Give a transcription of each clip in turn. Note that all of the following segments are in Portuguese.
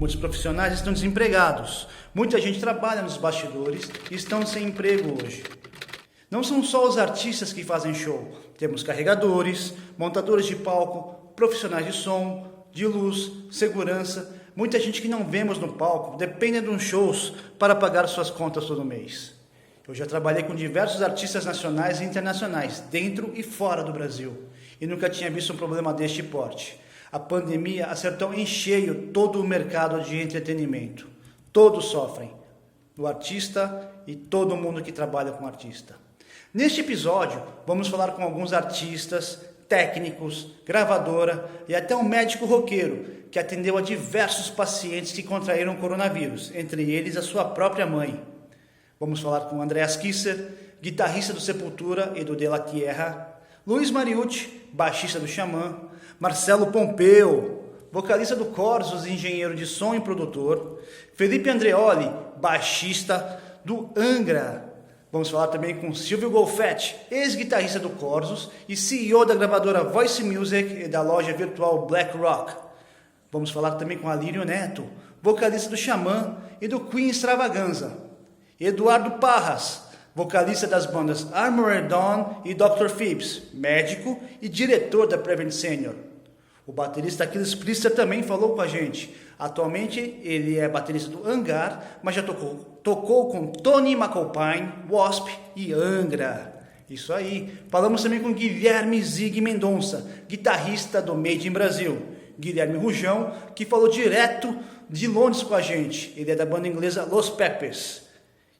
Muitos profissionais estão desempregados. Muita gente trabalha nos bastidores e estão sem emprego hoje. Não são só os artistas que fazem show. Temos carregadores, montadores de palco, profissionais de som, de luz, segurança. Muita gente que não vemos no palco depende de uns shows para pagar suas contas todo mês. Eu já trabalhei com diversos artistas nacionais e internacionais, dentro e fora do Brasil, e nunca tinha visto um problema deste porte. A pandemia acertou em cheio todo o mercado de entretenimento. Todos sofrem, o artista e todo mundo que trabalha com artista. Neste episódio, vamos falar com alguns artistas, técnicos, gravadora e até um médico roqueiro que atendeu a diversos pacientes que contraíram coronavírus, entre eles a sua própria mãe. Vamos falar com Andreas Kisser, guitarrista do Sepultura e do De La Tierra, Luiz Mariucci, baixista do Xamã, Marcelo Pompeu, vocalista do Corsos e engenheiro de som e produtor, Felipe Andreoli, baixista do Angra. Vamos falar também com Silvio Golfetti, ex-guitarrista do Corsos e CEO da gravadora Voice Music e da loja virtual Black Rock. Vamos falar também com Alírio Neto, vocalista do Xamã e do Queen Extravaganza. Eduardo Parras, vocalista das bandas Armored Dawn e Dr. Phibs, médico e diretor da Prevent Senior. O baterista Aquiles Priester também falou com a gente. Atualmente ele é baterista do Hangar, mas já tocou com Tony McAlpine, Wasp e Angra. Isso aí. Falamos também com Guilherme Zig Mendonça, guitarrista do Made in Brasil. Guilherme Rujão, que falou direto de Londres com a gente. Ele é da banda inglesa Los Peppers.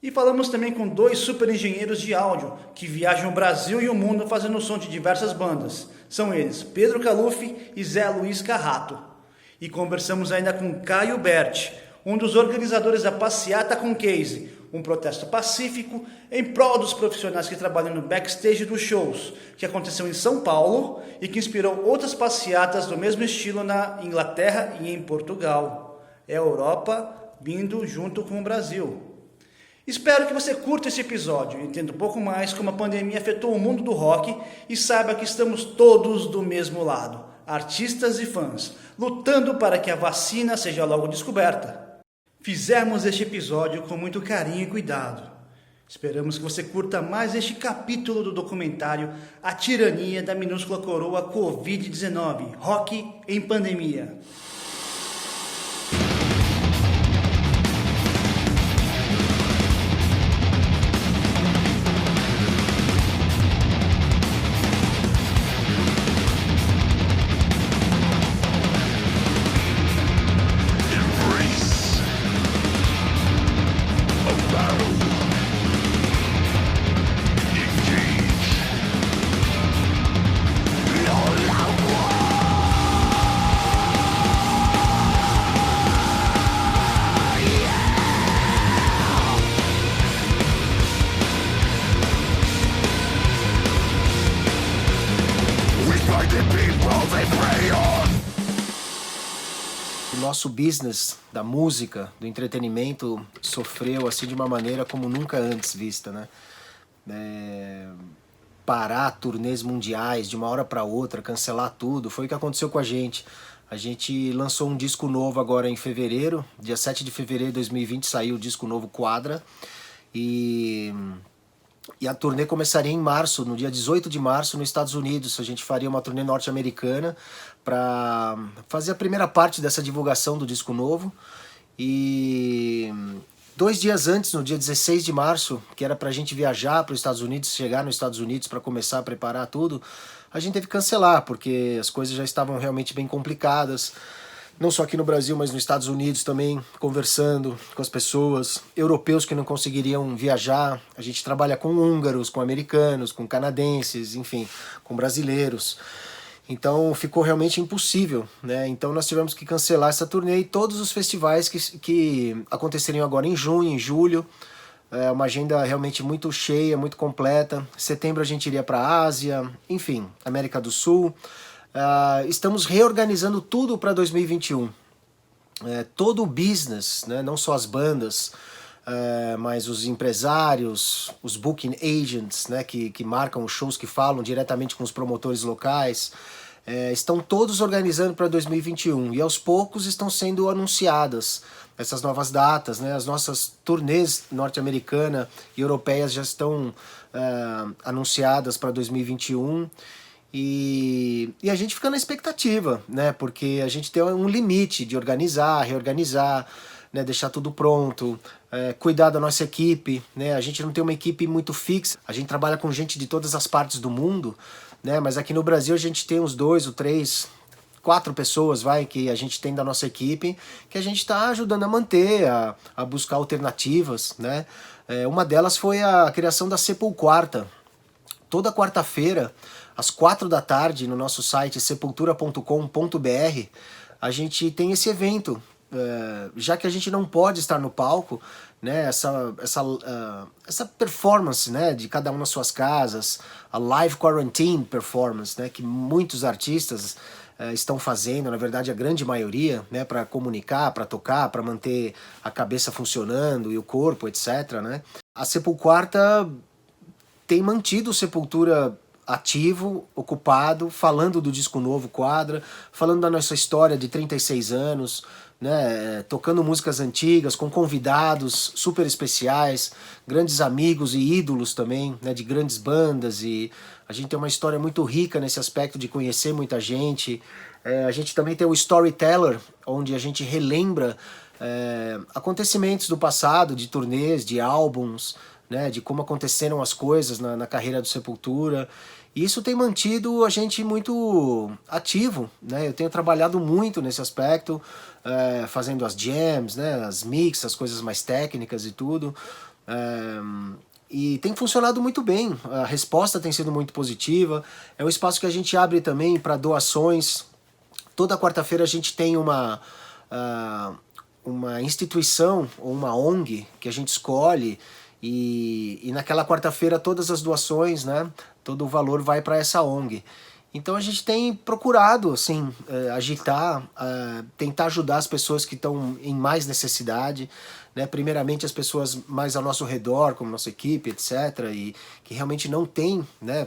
E falamos também com dois super engenheiros de áudio que viajam o Brasil e o mundo fazendo o som de diversas bandas. São eles Pedro Caluffi e Zé Luiz Carrato. E conversamos ainda com Caio Berti, um dos organizadores da Passeata com Case, um protesto pacífico em prol dos profissionais que trabalham no backstage dos shows, que aconteceu em São Paulo e que inspirou outras passeatas do mesmo estilo na Inglaterra e em Portugal. É a Europa vindo junto com o Brasil. Espero que você curta esse episódio, entenda um pouco mais como a pandemia afetou o mundo do rock e saiba que estamos todos do mesmo lado, artistas e fãs, lutando para que a vacina seja logo descoberta. Fizemos este episódio com muito carinho e cuidado. Esperamos que você curta mais este capítulo do documentário A Tirania da Minúscula Coroa Covid-19, Rock em Pandemia. O nosso business da música, do entretenimento, sofreu assim de uma maneira como nunca antes vista, né? Parar turnês mundiais de uma hora para outra, cancelar tudo, foi o que aconteceu com a gente. A gente lançou um disco novo agora em fevereiro, dia 7 de fevereiro de 2020 saiu o disco novo Quadra, e a turnê começaria em março, no dia 18 de março, nos Estados Unidos. A gente faria uma turnê norte-americana para fazer a primeira parte dessa divulgação do disco novo. E 2 dias antes, no dia 16 de março, que era pra gente viajar para os Estados Unidos, chegar nos Estados Unidos para começar a preparar tudo, a gente teve que cancelar, porque as coisas já estavam realmente bem complicadas. Não só aqui no Brasil, mas nos Estados Unidos também, conversando com as pessoas, europeus que não conseguiriam viajar. A gente trabalha com húngaros, com americanos, com canadenses, enfim, com brasileiros. Então ficou realmente impossível, né? Então nós tivemos que cancelar essa turnê e todos os festivais que aconteceriam agora em junho, em julho. É uma agenda realmente muito cheia, muito completa. Em setembro a gente iria para a Ásia, enfim, América do Sul. Estamos reorganizando tudo para 2021. Todo o business, né, não só as bandas, mas os empresários, os booking agents, né, que marcam os shows, que falam diretamente com os promotores locais, estão todos organizando para 2021 e aos poucos estão sendo anunciadas essas novas datas, né? As nossas turnês norte-americana e europeias já estão anunciadas para 2021 e a gente fica na expectativa, né? Porque a gente tem um limite de organizar, reorganizar, né? Deixar tudo pronto, cuidar da nossa equipe, né? A gente não tem uma equipe muito fixa, a gente trabalha com gente de todas as partes do mundo, né? Mas aqui no Brasil a gente tem uns 2 ou 3, 4 pessoas, que a gente tem da nossa equipe, que a gente está ajudando a manter, a buscar alternativas, né? Uma delas foi a criação da Sepulquarta. Toda quarta-feira, às 4 da tarde, no nosso site sepultura.com.br, a gente tem esse evento. Já que a gente não pode estar no palco, né, essa performance, né, de cada um nas suas casas, a live quarantine performance, né, que muitos artistas estão fazendo, na verdade a grande maioria, né, para comunicar, para tocar, para manter a cabeça funcionando e o corpo, etc., né. A Sepulquarta tem mantido o Sepultura ativo, ocupado, falando do disco novo Quadra, falando da nossa história de 36 anos, né, tocando músicas antigas, com convidados super especiais, grandes amigos e ídolos também, né, de grandes bandas, e a gente tem uma história muito rica nesse aspecto de conhecer muita gente. A gente também tem o Storyteller, onde a gente relembra acontecimentos do passado, de turnês, de álbuns, né, de como aconteceram as coisas na carreira do Sepultura. E isso tem mantido a gente muito ativo, né? Eu tenho trabalhado muito nesse aspecto, fazendo as jams, né, as mix, as coisas mais técnicas e tudo. E tem funcionado muito bem, a resposta tem sido muito positiva. É um espaço que a gente abre também para doações. Toda quarta-feira a gente tem uma instituição ou uma ONG que a gente escolhe, e naquela quarta-feira todas as doações, né, todo o valor vai para essa ONG. Então a gente tem procurado assim, agitar, tentar ajudar as pessoas que estão em mais necessidade, né, primeiramente as pessoas mais ao nosso redor, como nossa equipe, etc., e que realmente não tem, né,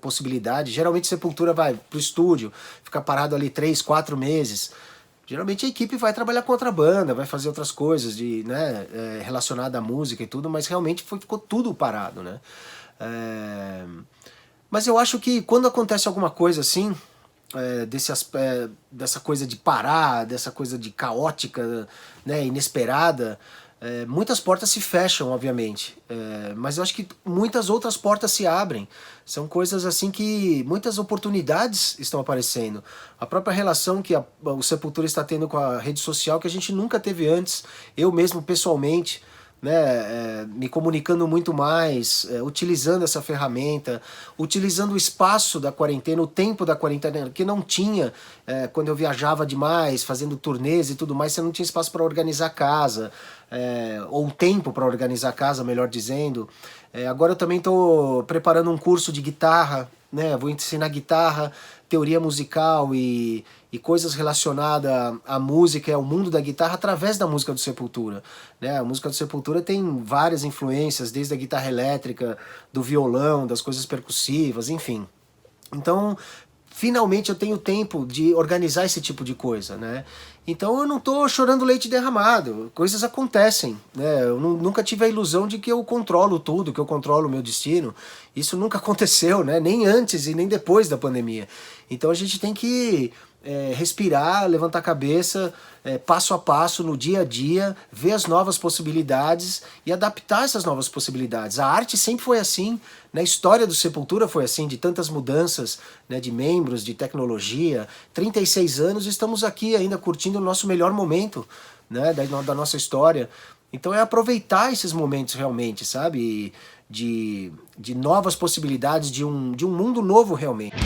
possibilidade. Geralmente Sepultura vai pro estúdio, fica parado ali 3, 4 meses. Geralmente a equipe vai trabalhar com outra banda, vai fazer outras coisas relacionadas à música e tudo, mas realmente ficou tudo parado, né? Mas eu acho que quando acontece alguma coisa assim, dessa coisa de parar, dessa coisa de caótica, né, inesperada, muitas portas se fecham, obviamente, mas eu acho que muitas outras portas se abrem. São coisas assim que muitas oportunidades estão aparecendo. A própria relação que o Sepultura está tendo com a rede social, que a gente nunca teve antes, eu mesmo pessoalmente, né, me comunicando muito mais, utilizando essa ferramenta, utilizando o espaço da quarentena, o tempo da quarentena, que não tinha quando eu viajava demais, fazendo turnês e tudo mais, você não tinha espaço para organizar a casa, ou tempo para organizar a casa, melhor dizendo. Agora eu também estou preparando um curso de guitarra, né, vou ensinar guitarra, teoria musical e coisas relacionadas à música e ao mundo da guitarra através da música do Sepultura, né? A música do Sepultura tem várias influências, desde a guitarra elétrica, do violão, das coisas percussivas, enfim. Então, finalmente eu tenho tempo de organizar esse tipo de coisa, né? Então eu não estou chorando leite derramado, coisas acontecem, né? Eu nunca tive a ilusão de que eu controlo tudo, que eu controlo o meu destino. Isso nunca aconteceu, né? Nem antes e nem depois da pandemia. Então a gente tem que respirar, levantar a cabeça, passo a passo, no dia a dia, ver as novas possibilidades e adaptar essas novas possibilidades. A arte sempre foi assim, na história do Sepultura foi assim, de tantas mudanças, né, de membros, de tecnologia. 36 anos, estamos aqui ainda curtindo o nosso melhor momento, né, da nossa história. Então é aproveitar esses momentos realmente, sabe? De novas possibilidades, de um mundo novo realmente.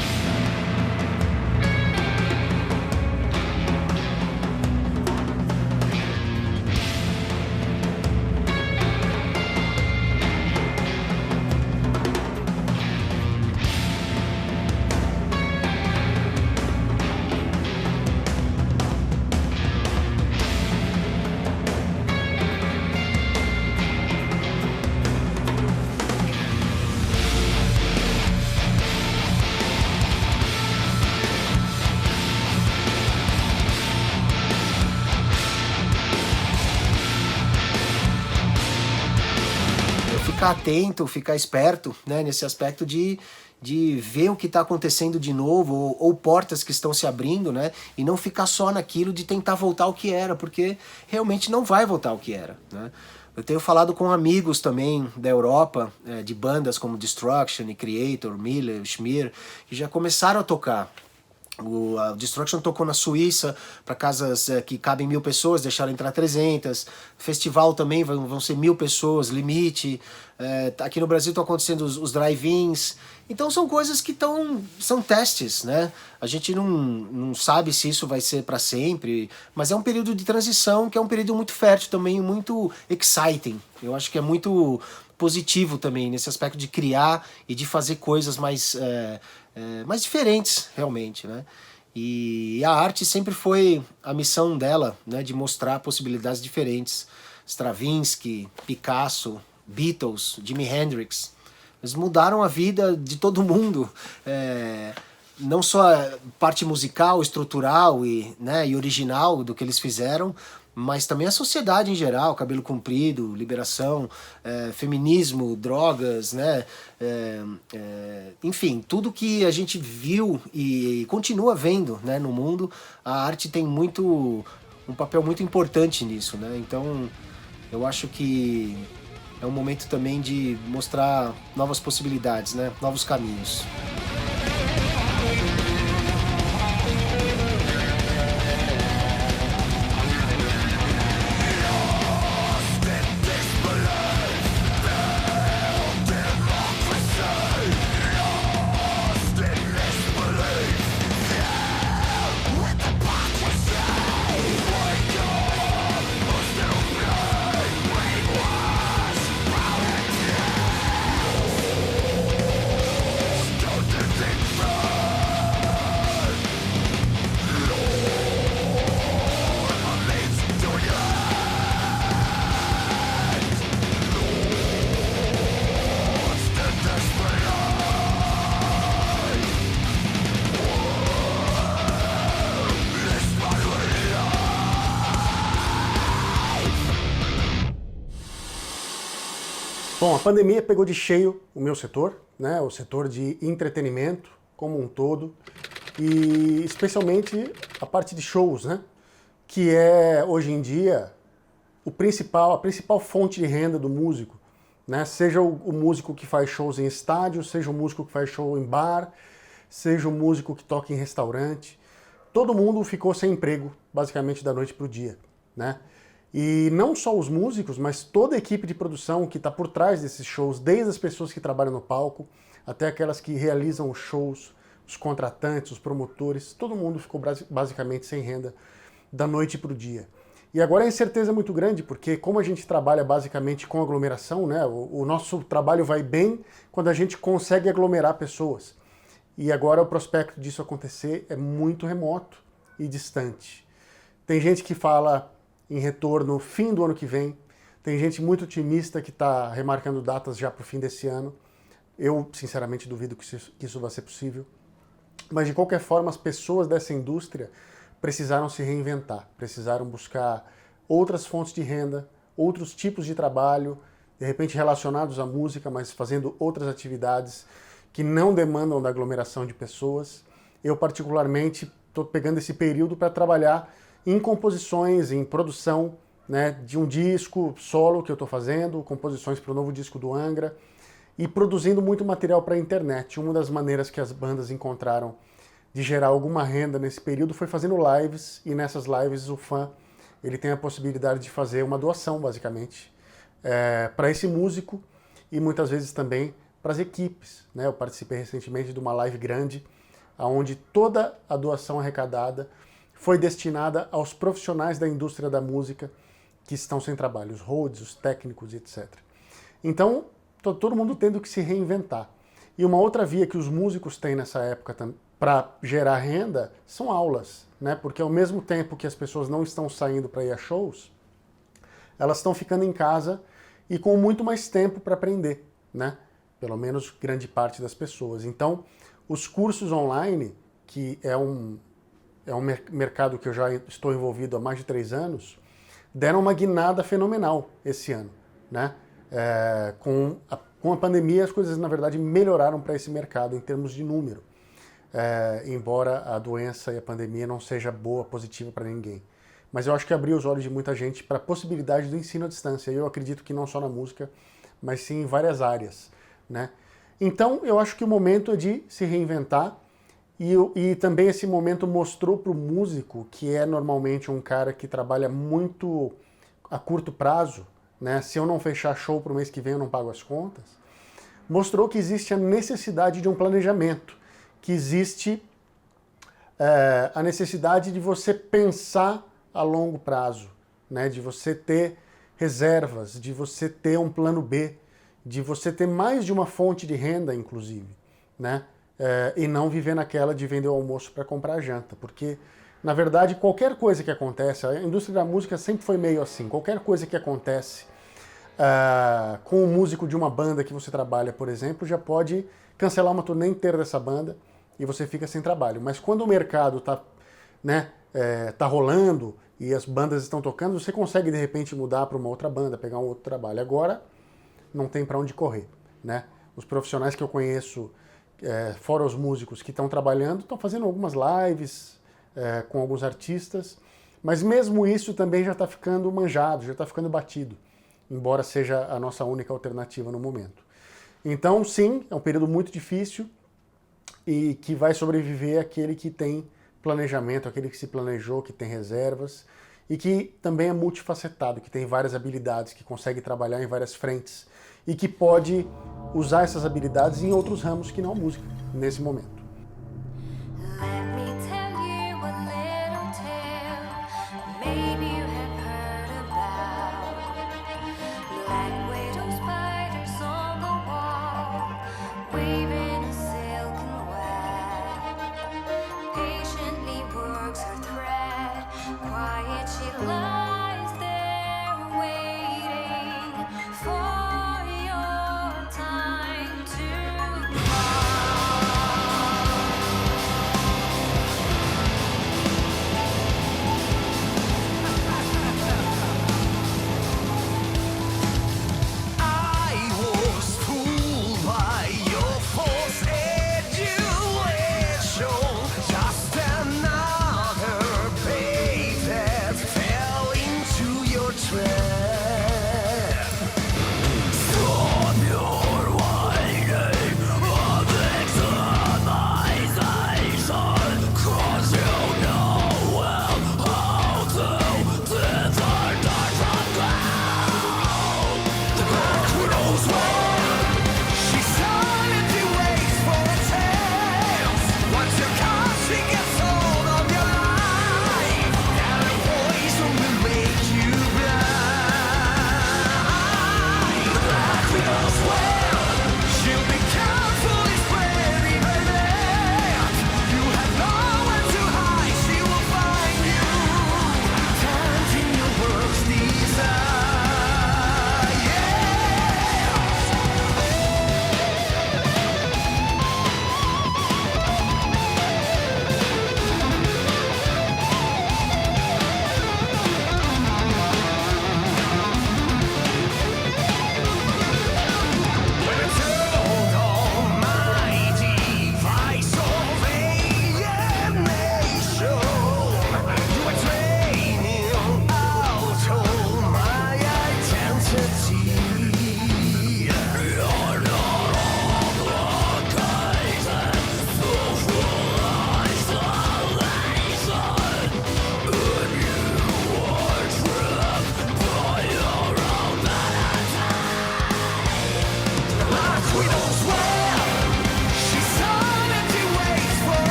ficar atento, ficar esperto, né, nesse aspecto de ver o que está acontecendo de novo, ou portas que estão se abrindo, né, e não ficar só naquilo de tentar voltar ao que era, porque realmente não vai voltar ao que era, né. Eu tenho falado com amigos também da Europa, de bandas como Destruction, Creator, Miller, Schmier, que já começaram a tocar. A Destruction tocou na Suíça para casas que cabem 1.000 pessoas, deixaram entrar 300. Festival também vão ser 1.000 pessoas, limite. Aqui no Brasil estão acontecendo os drive-ins. Então são coisas que são testes, né? A gente não sabe se isso vai ser para sempre, mas é um período de transição que é um período muito fértil também, muito exciting. Eu acho que é muito positivo também nesse aspecto de criar e de fazer coisas mais diferentes, realmente, né? E a arte sempre foi a missão dela, né, de mostrar possibilidades diferentes. Stravinsky, Picasso, Beatles, Jimi Hendrix, eles mudaram a vida de todo mundo. Não só a parte musical, estrutural e original do que eles fizeram, mas também a sociedade em geral, cabelo comprido, liberação, feminismo, drogas, né? Enfim, tudo que a gente viu e continua vendo, né, no mundo, a arte tem um papel muito importante nisso, né? Então, eu acho que é um momento também de mostrar novas possibilidades, né? Novos caminhos. Bom, a pandemia pegou de cheio o meu setor, né, o setor de entretenimento como um todo, e especialmente a parte de shows, né, que é hoje em dia a principal fonte de renda do músico, né, seja o músico que faz shows em estádio, seja o músico que faz show em bar, seja o músico que toca em restaurante. Todo mundo ficou sem emprego, basicamente, da noite para o dia, né? E não só os músicos, mas toda a equipe de produção que está por trás desses shows, desde as pessoas que trabalham no palco, até aquelas que realizam os shows, os contratantes, os promotores, todo mundo ficou basicamente sem renda da noite para o dia. E agora a incerteza é muito grande, porque como a gente trabalha basicamente com aglomeração, né, o nosso trabalho vai bem quando a gente consegue aglomerar pessoas. E agora o prospecto disso acontecer é muito remoto e distante. Tem gente que fala em retorno fim do ano que vem. Tem gente muito otimista que está remarcando datas já para o fim desse ano. Eu, sinceramente, duvido que isso vai ser possível. Mas, de qualquer forma, as pessoas dessa indústria precisaram se reinventar, precisaram buscar outras fontes de renda, outros tipos de trabalho, de repente relacionados à música, mas fazendo outras atividades que não demandam da aglomeração de pessoas. Eu, particularmente, estou pegando esse período para trabalhar em composições, em produção, né, de um disco solo que eu estou fazendo, composições para o novo disco do Angra, e produzindo muito material para a internet. Uma das maneiras que as bandas encontraram de gerar alguma renda nesse período foi fazendo lives, e nessas lives o fã ele tem a possibilidade de fazer uma doação, basicamente, para esse músico e muitas vezes também para as equipes, né? Eu participei recentemente de uma live grande, onde toda a doação arrecadada foi destinada aos profissionais da indústria da música que estão sem trabalho, os roadies, os técnicos, etc. Então, todo mundo tendo que se reinventar. E uma outra via que os músicos têm nessa época para gerar renda são aulas, né? Porque ao mesmo tempo que as pessoas não estão saindo para ir a shows, elas estão ficando em casa e com muito mais tempo para aprender, né? Pelo menos grande parte das pessoas. Então, os cursos online, que é um mercado que eu já estou envolvido há mais de 3 anos, deram uma guinada fenomenal esse ano, né? Com a pandemia, as coisas, na verdade, melhoraram para esse mercado em termos de número. Embora a doença e a pandemia não seja boa, positiva para ninguém. Mas eu acho que abriu os olhos de muita gente para a possibilidade do ensino à distância. Eu acredito que não só na música, mas sim em várias áreas, né? Então, eu acho que o momento é de se reinventar e também esse momento mostrou para o músico, que é normalmente um cara que trabalha muito a curto prazo, né? Se eu não fechar show para o mês que vem, eu não pago as contas. Mostrou que existe a necessidade de um planejamento, que existe a necessidade de você pensar a longo prazo, né? De você ter reservas, de você ter um plano B, de você ter mais de uma fonte de renda, inclusive, né? E não viver naquela de vender o almoço para comprar a janta, porque, na verdade, qualquer coisa que acontece, a indústria da música sempre foi meio assim, qualquer coisa que acontece com o músico de uma banda que você trabalha, por exemplo, já pode cancelar uma turnê inteira dessa banda e você fica sem trabalho. Mas quando o mercado está, né, tá rolando e as bandas estão tocando, você consegue, de repente, mudar para uma outra banda, pegar um outro trabalho. Agora, não tem para onde correr, né? Os profissionais que eu conheço, fora os músicos que estão trabalhando, estão fazendo algumas lives com alguns artistas, mas mesmo isso também já está ficando manjado, já está ficando batido, embora seja a nossa única alternativa no momento. Então, sim, é um período muito difícil e que vai sobreviver aquele que tem planejamento, aquele que se planejou, que tem reservas e que também é multifacetado, que tem várias habilidades, que consegue trabalhar em várias frentes e que pode usar essas habilidades em outros ramos que não a música, nesse momento.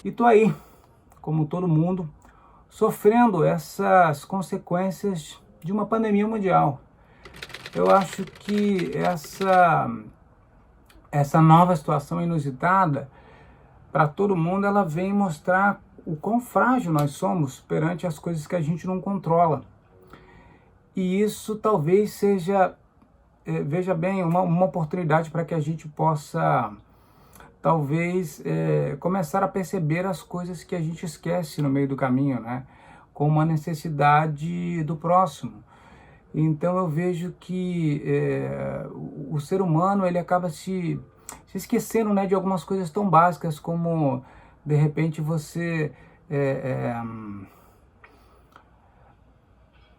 E tô aí, como todo mundo, sofrendo essas consequências de uma pandemia mundial. Eu acho que essa nova situação inusitada para todo mundo, ela vem mostrar o quão frágil nós somos perante as coisas que a gente não controla. E isso talvez seja veja bem, uma oportunidade para que a gente possa, talvez, começar a perceber as coisas que a gente esquece no meio do caminho, né? Como a necessidade do próximo. Então eu vejo que o ser humano ele acaba se esquecendo, né, de algumas coisas tão básicas como, de repente, você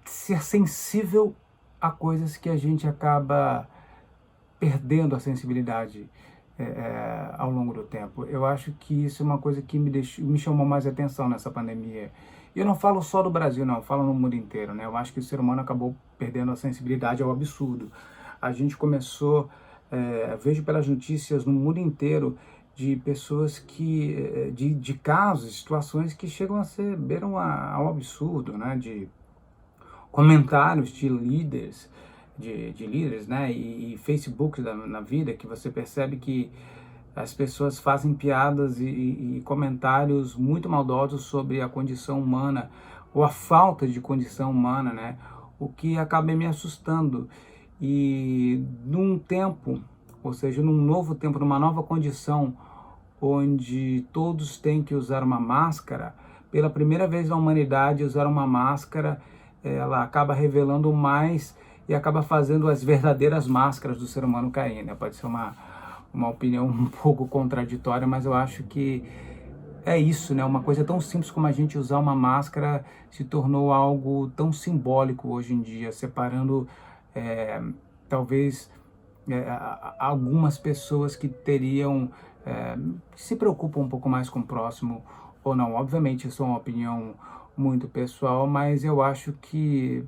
ser sensível a coisas que a gente acaba perdendo a sensibilidade ao longo do tempo. Eu acho que isso é uma coisa que me chamou mais atenção nessa pandemia. E eu não falo só do Brasil, não, eu falo no mundo inteiro, né? Eu acho que o ser humano acabou perdendo a sensibilidade ao absurdo. A gente começou, vejo pelas notícias no mundo inteiro, de pessoas que, de casos, situações que chegam a ser, beiram ao absurdo, né? De comentários de líderes, de líderes, né, e Facebook na vida, que você percebe que as pessoas fazem piadas e comentários muito maldosos sobre a condição humana, ou a falta de condição humana, né, o que acaba me assustando. E num tempo, ou seja, num novo tempo, numa nova condição, onde todos têm que usar uma máscara, pela primeira vez na humanidade, usar uma máscara ela acaba revelando mais e acaba fazendo as verdadeiras máscaras do ser humano cair, né? Pode ser uma opinião um pouco contraditória, mas eu acho que é isso, né? Uma coisa tão simples como a gente usar uma máscara se tornou algo tão simbólico hoje em dia, separando talvez algumas pessoas que teriam, que se preocupam um pouco mais com o próximo ou não. Obviamente, isso é uma opinião muito pessoal, mas eu acho que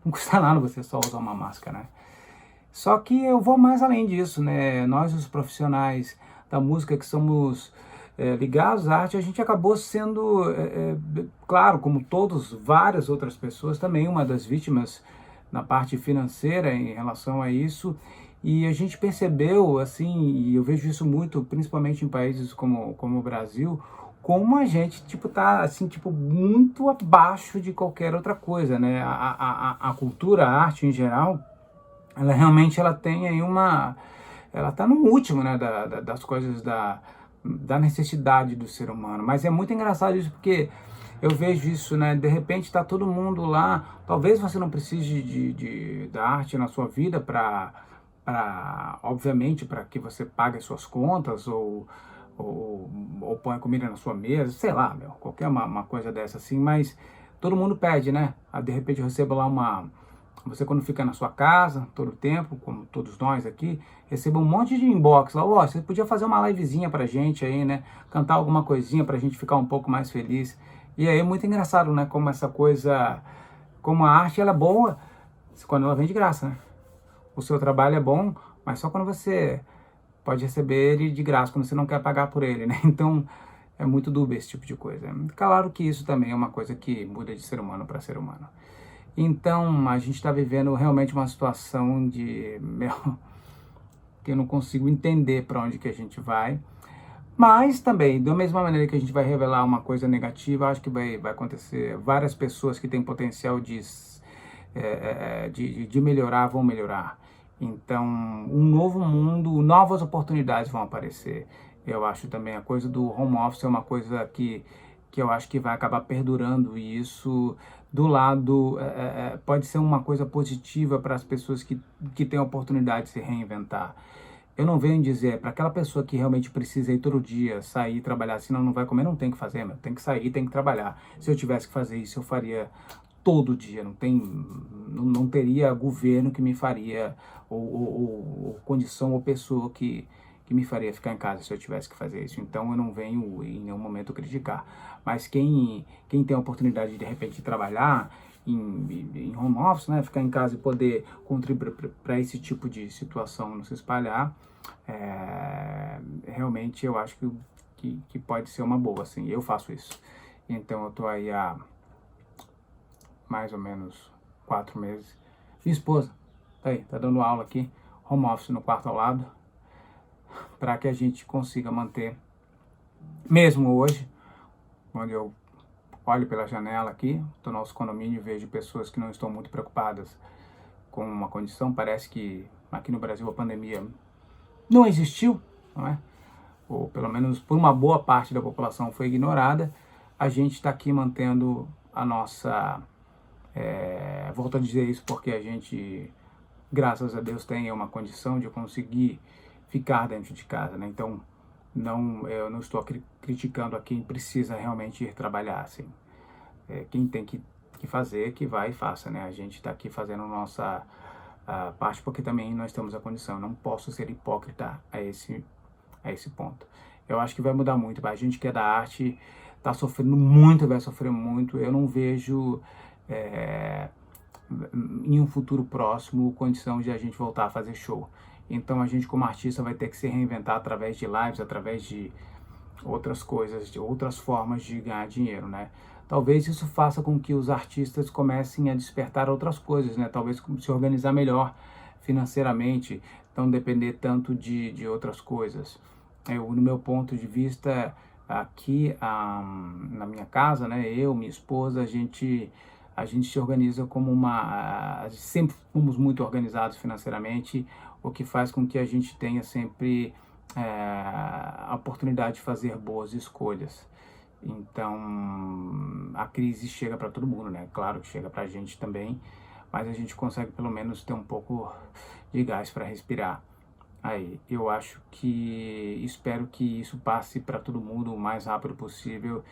não custa nada você só usar uma máscara, né? Só que eu vou mais além disso, né? Nós, os profissionais da música que somos ligados à arte, a gente acabou sendo, claro, como todos, várias outras pessoas, também uma das vítimas na parte financeira em relação a isso. E a gente percebeu, assim, e eu vejo isso muito, principalmente em países como o Brasil, como a gente, tá, assim, muito abaixo de qualquer outra coisa, né? A cultura, a arte em geral, ela realmente tem aí ela tá no último, né, das coisas da necessidade do ser humano. Mas é muito engraçado isso, porque eu vejo isso, né, de repente tá todo mundo lá, talvez você não precise da arte na sua vida obviamente, para que você pague as suas contas ou põe comida na sua mesa, sei lá, qualquer uma coisa dessa assim, mas todo mundo pede, né? De repente eu recebo lá você quando fica na sua casa, todo o tempo, como todos nós aqui, receba um monte de inbox lá, você podia fazer uma livezinha pra gente aí, né? Cantar alguma coisinha pra gente ficar um pouco mais feliz. E aí é muito engraçado, né? Como essa coisa, como a arte, ela é boa quando ela vem de graça, né? O seu trabalho é bom, mas só quando você pode receber ele de graça, quando você não quer pagar por ele, né? Então, é muito dúbio esse tipo de coisa. Claro que isso também é uma coisa que muda de ser humano para ser humano. Então, a gente está vivendo realmente uma situação que eu não consigo entender para onde que a gente vai. Mas também, da mesma maneira que a gente vai revelar uma coisa negativa, acho que vai acontecer. Várias pessoas que têm potencial de melhorar vão melhorar. Então, um novo mundo, novas oportunidades vão aparecer. Eu acho também a coisa do home office é uma coisa que eu acho que vai acabar perdurando, e isso do lado pode ser uma coisa positiva para as pessoas que têm a oportunidade de se reinventar. Eu não venho dizer, para aquela pessoa que realmente precisa ir todo dia, sair, trabalhar, senão não vai comer, não tem que fazer, tem que sair, tem que trabalhar. Se eu tivesse que fazer isso, eu faria todo dia, não teria governo que me faria, ou condição ou pessoa que me faria ficar em casa se eu tivesse que fazer isso. Então eu não venho em nenhum momento criticar. Mas quem tem a oportunidade de repente trabalhar em home office, né, ficar em casa e poder contribuir para esse tipo de situação não se espalhar, realmente eu acho que pode ser uma boa, assim. Eu faço isso. Então eu tô aí há mais ou menos 4 meses. Minha esposa tá dando aula aqui, home office no quarto ao lado, para que a gente consiga manter, mesmo hoje, onde eu olho pela janela aqui do nosso condomínio e vejo pessoas que não estão muito preocupadas com uma condição, parece que aqui no Brasil a pandemia não existiu, não é? Ou pelo menos por uma boa parte da população foi ignorada. A gente está aqui mantendo a nossa... volto a dizer isso porque a gente, graças a Deus, tem uma condição de conseguir ficar dentro de casa, né? Então, eu não estou criticando a quem precisa realmente ir trabalhar, assim. Quem tem que fazer, que vai e faça, né? A gente está aqui fazendo a nossa parte porque também nós temos a condição. Eu não posso ser hipócrita a esse ponto. Eu acho que vai mudar muito. A gente que é da arte está sofrendo muito, vai sofrer muito. Eu não vejo em um futuro próximo condição de a gente voltar a fazer show. Então a gente como artista vai ter que se reinventar através de lives, através de outras coisas, de outras formas de ganhar dinheiro, né? Talvez isso faça com que os artistas comecem a despertar outras coisas, né? Talvez se organizar melhor financeiramente, não depender tanto de outras coisas. No meu ponto de vista, aqui na minha casa, né? Eu, minha esposa, a gente se organiza como sempre fomos muito organizados financeiramente, o que faz com que a gente tenha sempre a oportunidade de fazer boas escolhas. Então, a crise chega para todo mundo, né? Claro que chega para a gente também, mas a gente consegue pelo menos ter um pouco de gás para respirar. Aí, eu espero que isso passe para todo mundo o mais rápido possível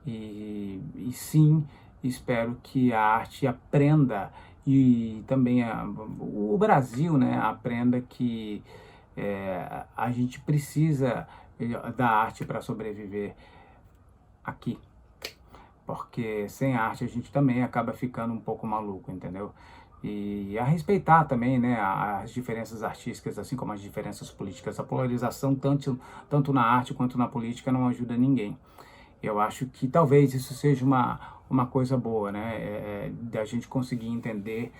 e sim, espero que a arte aprenda e também o Brasil, né, aprenda que a gente precisa da arte para sobreviver aqui, porque sem arte a gente também acaba ficando um pouco maluco, entendeu? E a respeitar também, né, as diferenças artísticas, assim como as diferenças políticas. A polarização, tanto na arte quanto na política, não ajuda ninguém. Eu acho que talvez isso seja uma coisa boa, né, da gente conseguir entender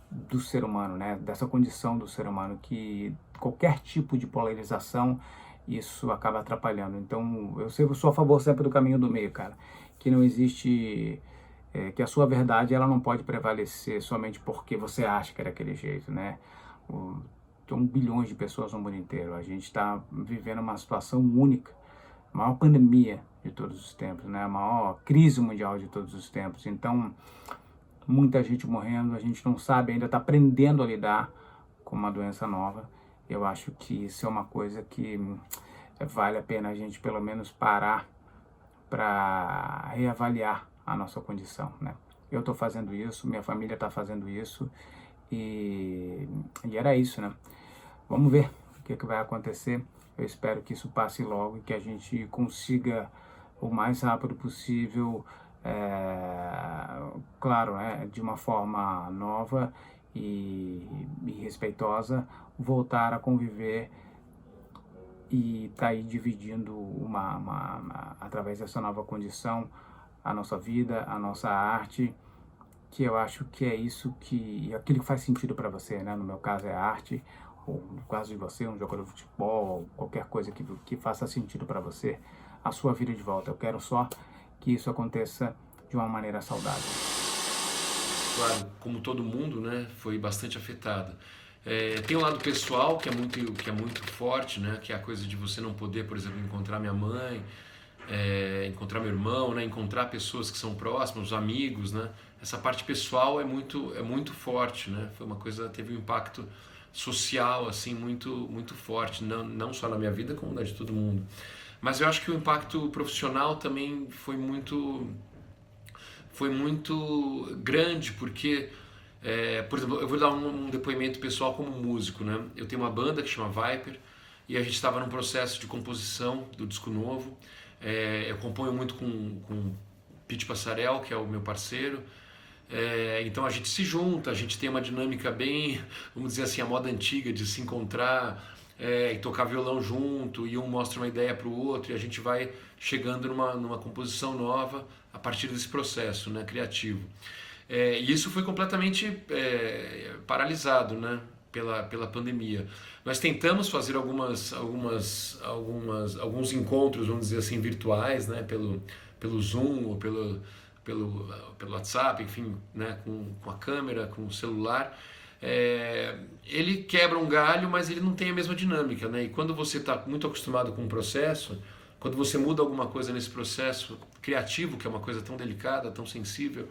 do ser humano, né, dessa condição do ser humano, que qualquer tipo de polarização, isso acaba atrapalhando. Então, eu sou a favor sempre do caminho do meio, cara, que não existe... que a sua verdade ela não pode prevalecer somente porque você acha que é daquele jeito, né? São bilhões de pessoas no mundo inteiro. A gente está vivendo uma situação única, a maior pandemia de todos os tempos, né? A maior crise mundial de todos os tempos. Então, muita gente morrendo, a gente não sabe, ainda está aprendendo a lidar com uma doença nova. Eu acho que isso é uma coisa que vale a pena a gente pelo menos parar para reavaliar a nossa condição, né? Eu estou fazendo isso, minha família está fazendo isso e era isso, né? Vamos ver o que vai acontecer. Eu espero que isso passe logo e que a gente consiga o mais rápido possível, claro, né, de uma forma nova e respeitosa, voltar a conviver e tá aí dividindo através dessa nova condição a nossa vida, a nossa arte, que eu acho que é isso aquilo que faz sentido para você, né? No meu caso é a arte, ou no caso de você, um jogador de futebol, ou qualquer coisa que faça sentido para você, a sua vida de volta. Eu quero só que isso aconteça de uma maneira saudável. Claro, como todo mundo, né, foi bastante afetado. Tem um lado pessoal que é muito forte, né, que é a coisa de você não poder, por exemplo, encontrar minha mãe, encontrar meu irmão, né, encontrar pessoas que são próximas, os amigos, né. Essa parte pessoal é muito forte, né. Foi uma coisa, teve um impacto social assim muito forte, não só na minha vida como na de todo mundo. Mas eu acho que o impacto profissional também foi muito grande, porque por exemplo, eu vou dar um depoimento pessoal como músico, né? Eu tenho uma banda que chama Viper e a gente estava num processo de composição do disco novo. Eu componho muito com Pete Passarel, que é o meu parceiro. Então a gente se junta, a gente tem uma dinâmica bem, vamos dizer assim, a moda antiga de se encontrar e tocar violão junto, e um mostra uma ideia para o outro e a gente vai chegando numa composição nova a partir desse processo, né, criativo. E isso foi completamente paralisado, né, pela pandemia. Nós tentamos fazer alguns encontros, vamos dizer assim, virtuais, né, pelo Zoom ou pelo WhatsApp, enfim, né, com a câmera, com o celular, ele quebra um galho, mas ele não tem a mesma dinâmica, né? E quando você está muito acostumado com um processo, quando você muda alguma coisa nesse processo criativo, que é uma coisa tão delicada, tão sensível,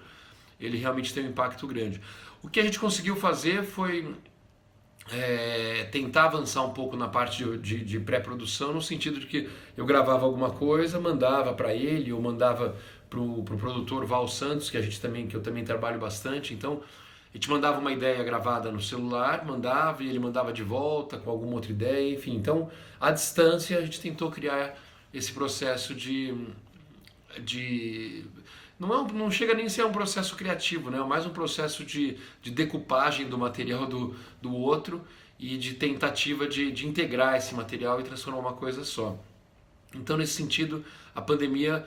ele realmente tem um impacto grande. O que a gente conseguiu fazer foi tentar avançar um pouco na parte de pré-produção, no sentido de que eu gravava alguma coisa, mandava para ele, ou mandava para o produtor Val Santos, que eu também trabalho bastante. Então a gente mandava uma ideia gravada no celular, mandava, e ele mandava de volta com alguma outra ideia, enfim. Então, à distância, a gente tentou criar esse processo não chega nem a ser um processo criativo, né? É mais um processo de decupagem do material do outro e de tentativa de integrar esse material e transformar uma coisa só. Então, nesse sentido, a pandemia,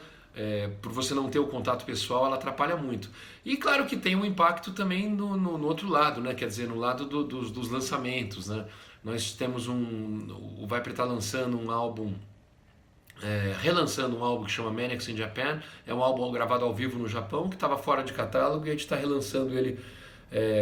por você não ter o contato pessoal, ela atrapalha muito. E claro que tem um impacto também no outro lado, né? Quer dizer, no lado dos lançamentos, né? Nós temos o Viper está lançando um álbum, relançando um álbum que chama Maniacs in Japan. É um álbum gravado ao vivo no Japão, que estava fora de catálogo, e a gente está relançando ele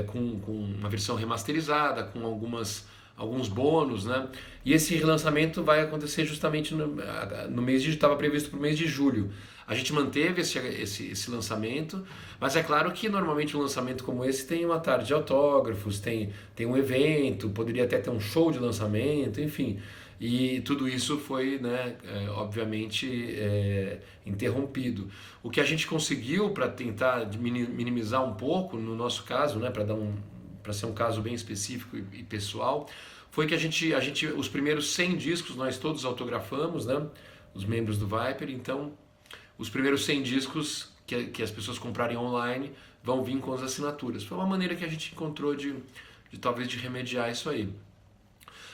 com uma versão remasterizada, com alguns bônus, né? E esse relançamento vai acontecer justamente no mês estava previsto para o mês de julho. A gente manteve esse lançamento, mas é claro que normalmente um lançamento como esse tem uma tarde de autógrafos, tem um evento, poderia até ter um show de lançamento, enfim. E tudo isso foi, né, obviamente, interrompido. O que a gente conseguiu para tentar minimizar um pouco, no nosso caso, né, para ser um caso bem específico e pessoal, foi que os primeiros 100 discos nós todos autografamos, né, os membros do Viper. Então os primeiros 100 discos que as pessoas comprarem online vão vir com as assinaturas. Foi uma maneira que a gente encontrou talvez de remediar isso aí.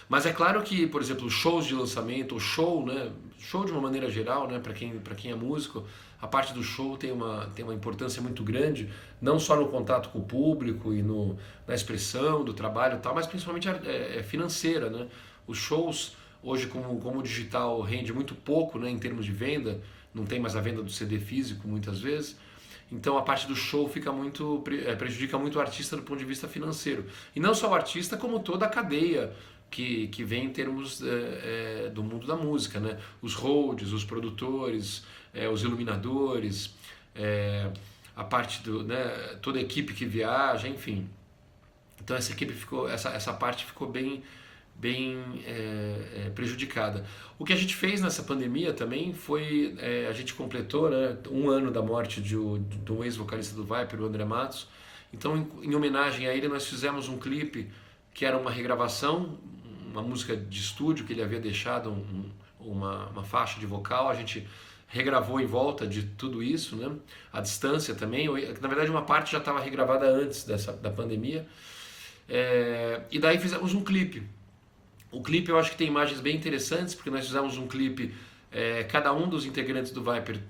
Mas é claro que, por exemplo, shows de lançamento, ou show, né? Show de uma maneira geral, né? Para quem é músico, a parte do show tem uma importância muito grande, não só no contato com o público e na expressão do trabalho e tal, mas principalmente financeira, né? Os shows, hoje, como o digital rende muito pouco, né, em termos de venda, não tem mais a venda do CD físico muitas vezes, então a parte do show prejudica muito o artista do ponto de vista financeiro. E não só o artista, como toda a cadeia que vem em termos do mundo da música, né? Os roadies, os produtores, os iluminadores, a parte né, toda a equipe que viaja, enfim. Então essa parte ficou bem prejudicada. O que a gente fez nessa pandemia também foi, a gente completou, né, 1 ano da morte de um ex-vocalista do Viper, o André Matos. Então, em homenagem a ele, nós fizemos um clipe que era uma regravação, uma música de estúdio que ele havia deixado, uma faixa de vocal. A gente regravou em volta de tudo isso, né? À distância também. Na verdade, uma parte já estava regravada antes da pandemia. E daí fizemos um clipe. O clipe eu acho que tem imagens bem interessantes, porque nós fizemos um clipe, cada um dos integrantes do Viper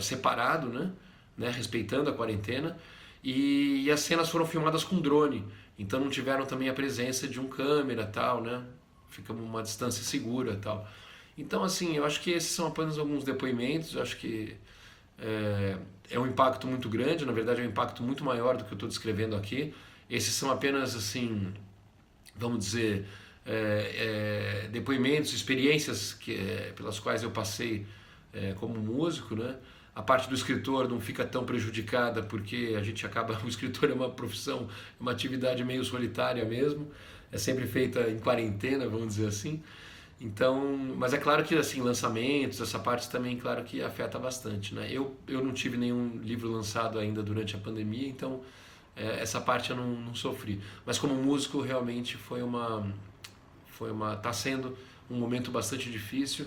separado, né? Respeitando a quarentena. E as cenas foram filmadas com drone. Então não tiveram também a presença de um câmera tal, né? Fica uma distância segura tal. Então, assim, eu acho que esses são apenas alguns depoimentos. Eu acho que é um impacto muito grande, na verdade é um impacto muito maior do que eu estou descrevendo aqui. Esses são apenas, assim, vamos dizer, depoimentos, experiências pelas quais eu passei como músico, né? A parte do escritor não fica tão prejudicada, porque a gente o escritor é uma profissão, uma atividade meio solitária mesmo, é sempre feita em quarentena, vamos dizer assim. Então, mas é claro que, assim, lançamentos, essa parte também, claro que afeta bastante, né? Eu não tive nenhum livro lançado ainda durante a pandemia, então essa parte eu não sofri. Mas como músico, realmente tá sendo um momento bastante difícil.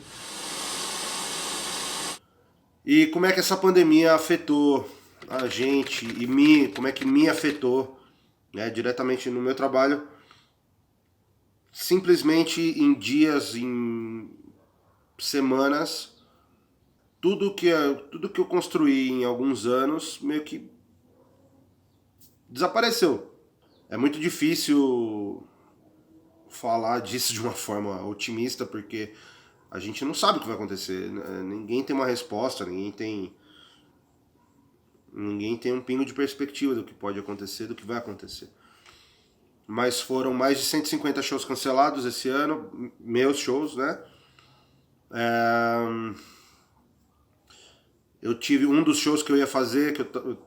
E como é que essa pandemia afetou a gente e como é que me afetou, né, diretamente no meu trabalho? Simplesmente em dias, em semanas, tudo que eu construí em alguns anos meio que desapareceu. É muito difícil falar disso de uma forma otimista, porque a gente não sabe o que vai acontecer. Ninguém tem uma resposta, ninguém tem um pingo de perspectiva do que pode acontecer, do que vai acontecer. mas foram mais de 150 shows cancelados esse ano, meus shows, né? Eu tive um dos shows que eu ia fazer, que eu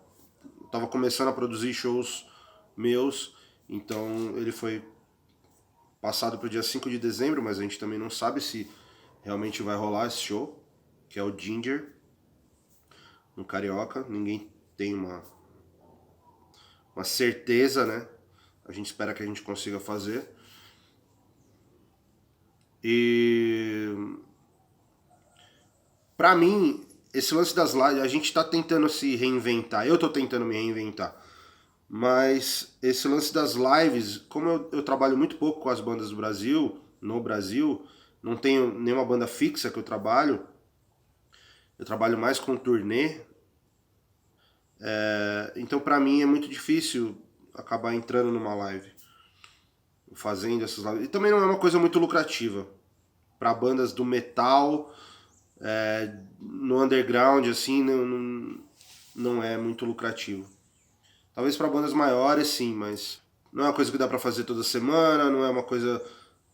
tava começando a produzir shows meus, então ele foi passado para o dia 5 de dezembro, mas a gente também não sabe se realmente vai rolar esse show, que é o Ginger, no Carioca. Ninguém tem uma certeza, né? A gente espera que a gente consiga fazer. E pra mim, esse lance das lives, a gente tá tentando se reinventar. Eu tô tentando me reinventar. Mas esse lance das lives, como eu trabalho muito pouco com as bandas do Brasil, no Brasil, não tenho nenhuma banda fixa que eu trabalho mais com turnê. Então pra mim é muito difícil acabar entrando numa live, fazendo essas lives. E também não é uma coisa muito lucrativa. Para bandas do metal, no underground, assim, não é muito lucrativo. Talvez para bandas maiores, sim, mas não é uma coisa que dá para fazer toda semana, não é uma coisa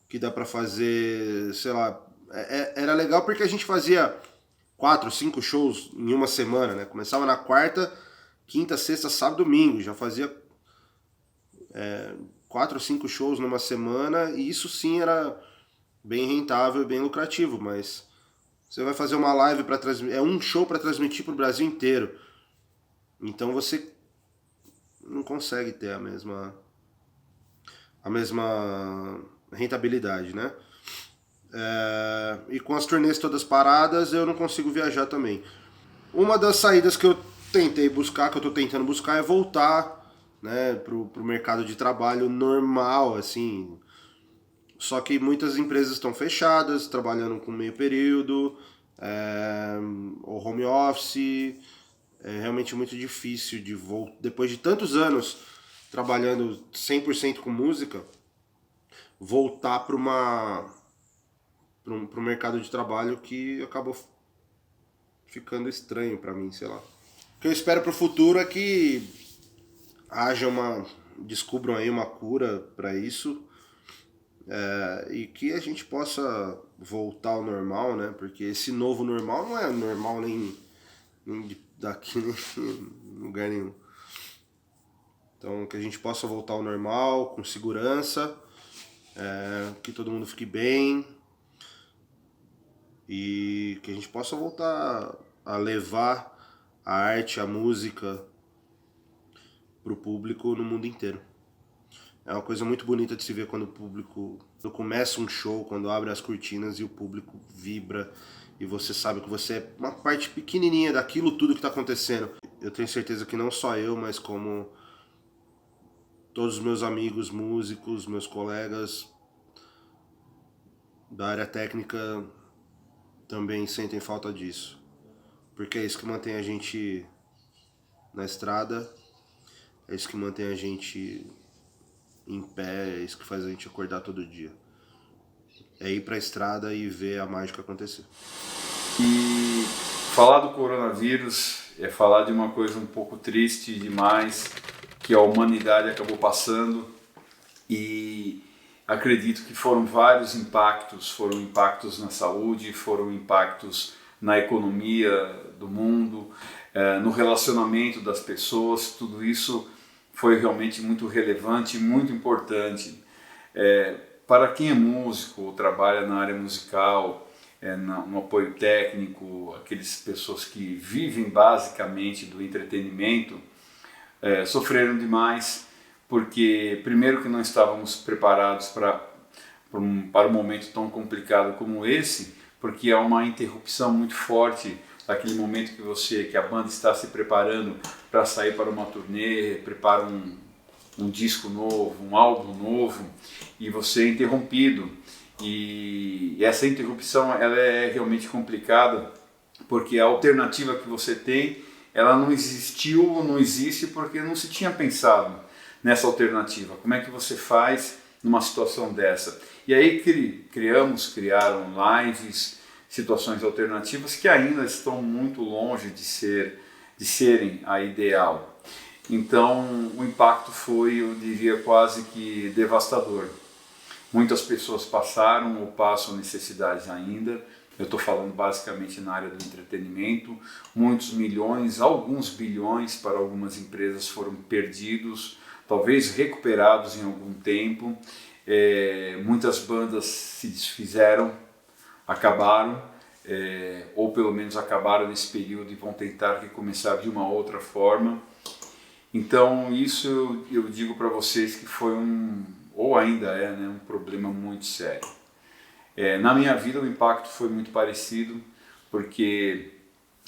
que dá para fazer, sei lá. Era legal porque a gente fazia 4, 5 shows em uma semana, né? Começava na quarta, quinta, sexta, sábado, domingo. Já fazia 4 ou 5 shows numa semana, e isso sim era bem rentável e bem lucrativo, mas você vai fazer uma live para transmitir, um show para transmitir para o Brasil inteiro, então você não consegue ter a mesma rentabilidade, né? E com as turnês todas paradas, eu não consigo viajar também. Uma das saídas que eu tentei buscar, que eu tô tentando buscar, é voltar, né, pro mercado de trabalho normal, assim. Só que muitas empresas estão fechadas, trabalhando com meio período, ou home office. É realmente muito difícil de voltar. Depois de tantos anos trabalhando 100% com música, voltar para um mercado de trabalho que acabou ficando estranho para mim, sei lá. O que eu espero para o futuro é que descubram aí uma cura para isso, e que a gente possa voltar ao normal, né? Porque esse novo normal não é normal nem daqui nem em lugar nenhum. Então, que a gente possa voltar ao normal, com segurança, que todo mundo fique bem, e que a gente possa voltar a levar a arte, a música para o público no mundo inteiro. É uma coisa muito bonita de se ver quando começa um show, quando abre as cortinas e o público vibra e você sabe que você é uma parte pequenininha daquilo tudo que está acontecendo. Eu tenho certeza que não só eu, mas como todos os meus amigos músicos, meus colegas da área técnica também sentem falta disso. Porque é isso que mantém a gente na estrada, é isso que mantém a gente em pé, é isso que faz a gente acordar todo dia. É ir pra estrada e ver a mágica acontecer. E falar do coronavírus é falar de uma coisa um pouco triste demais, que a humanidade acabou passando, e acredito que foram vários impactos, foram impactos na saúde, foram impactos na economia do mundo, no relacionamento das pessoas. Tudo isso foi realmente muito relevante, muito importante. Para quem é músico ou trabalha na área musical, no apoio técnico, aquelas pessoas que vivem basicamente do entretenimento, sofreram demais, porque primeiro que não estávamos preparados para um momento tão complicado como esse, porque há uma interrupção muito forte daquele momento que a banda está se preparando para sair para uma turnê, prepara um disco novo, um álbum novo, e você é interrompido. E essa interrupção ela é realmente complicada, porque a alternativa que você tem, ela não existiu ou não existe porque não se tinha pensado nessa alternativa. Como é que você faz numa situação dessa? E aí criaram lives, situações alternativas que ainda estão muito longe de serem a ideal. Então o impacto foi, eu diria, quase que devastador. Muitas pessoas passaram ou passam necessidades ainda. Eu estou falando basicamente na área do entretenimento. Muitos milhões, alguns bilhões para algumas empresas foram perdidos, talvez recuperados em algum tempo. Muitas bandas se desfizeram, acabaram, ou pelo menos acabaram nesse período e vão tentar recomeçar de uma outra forma. Então isso eu digo para vocês que foi ou ainda é, né, um problema muito sério. Na minha vida o impacto foi muito parecido, porque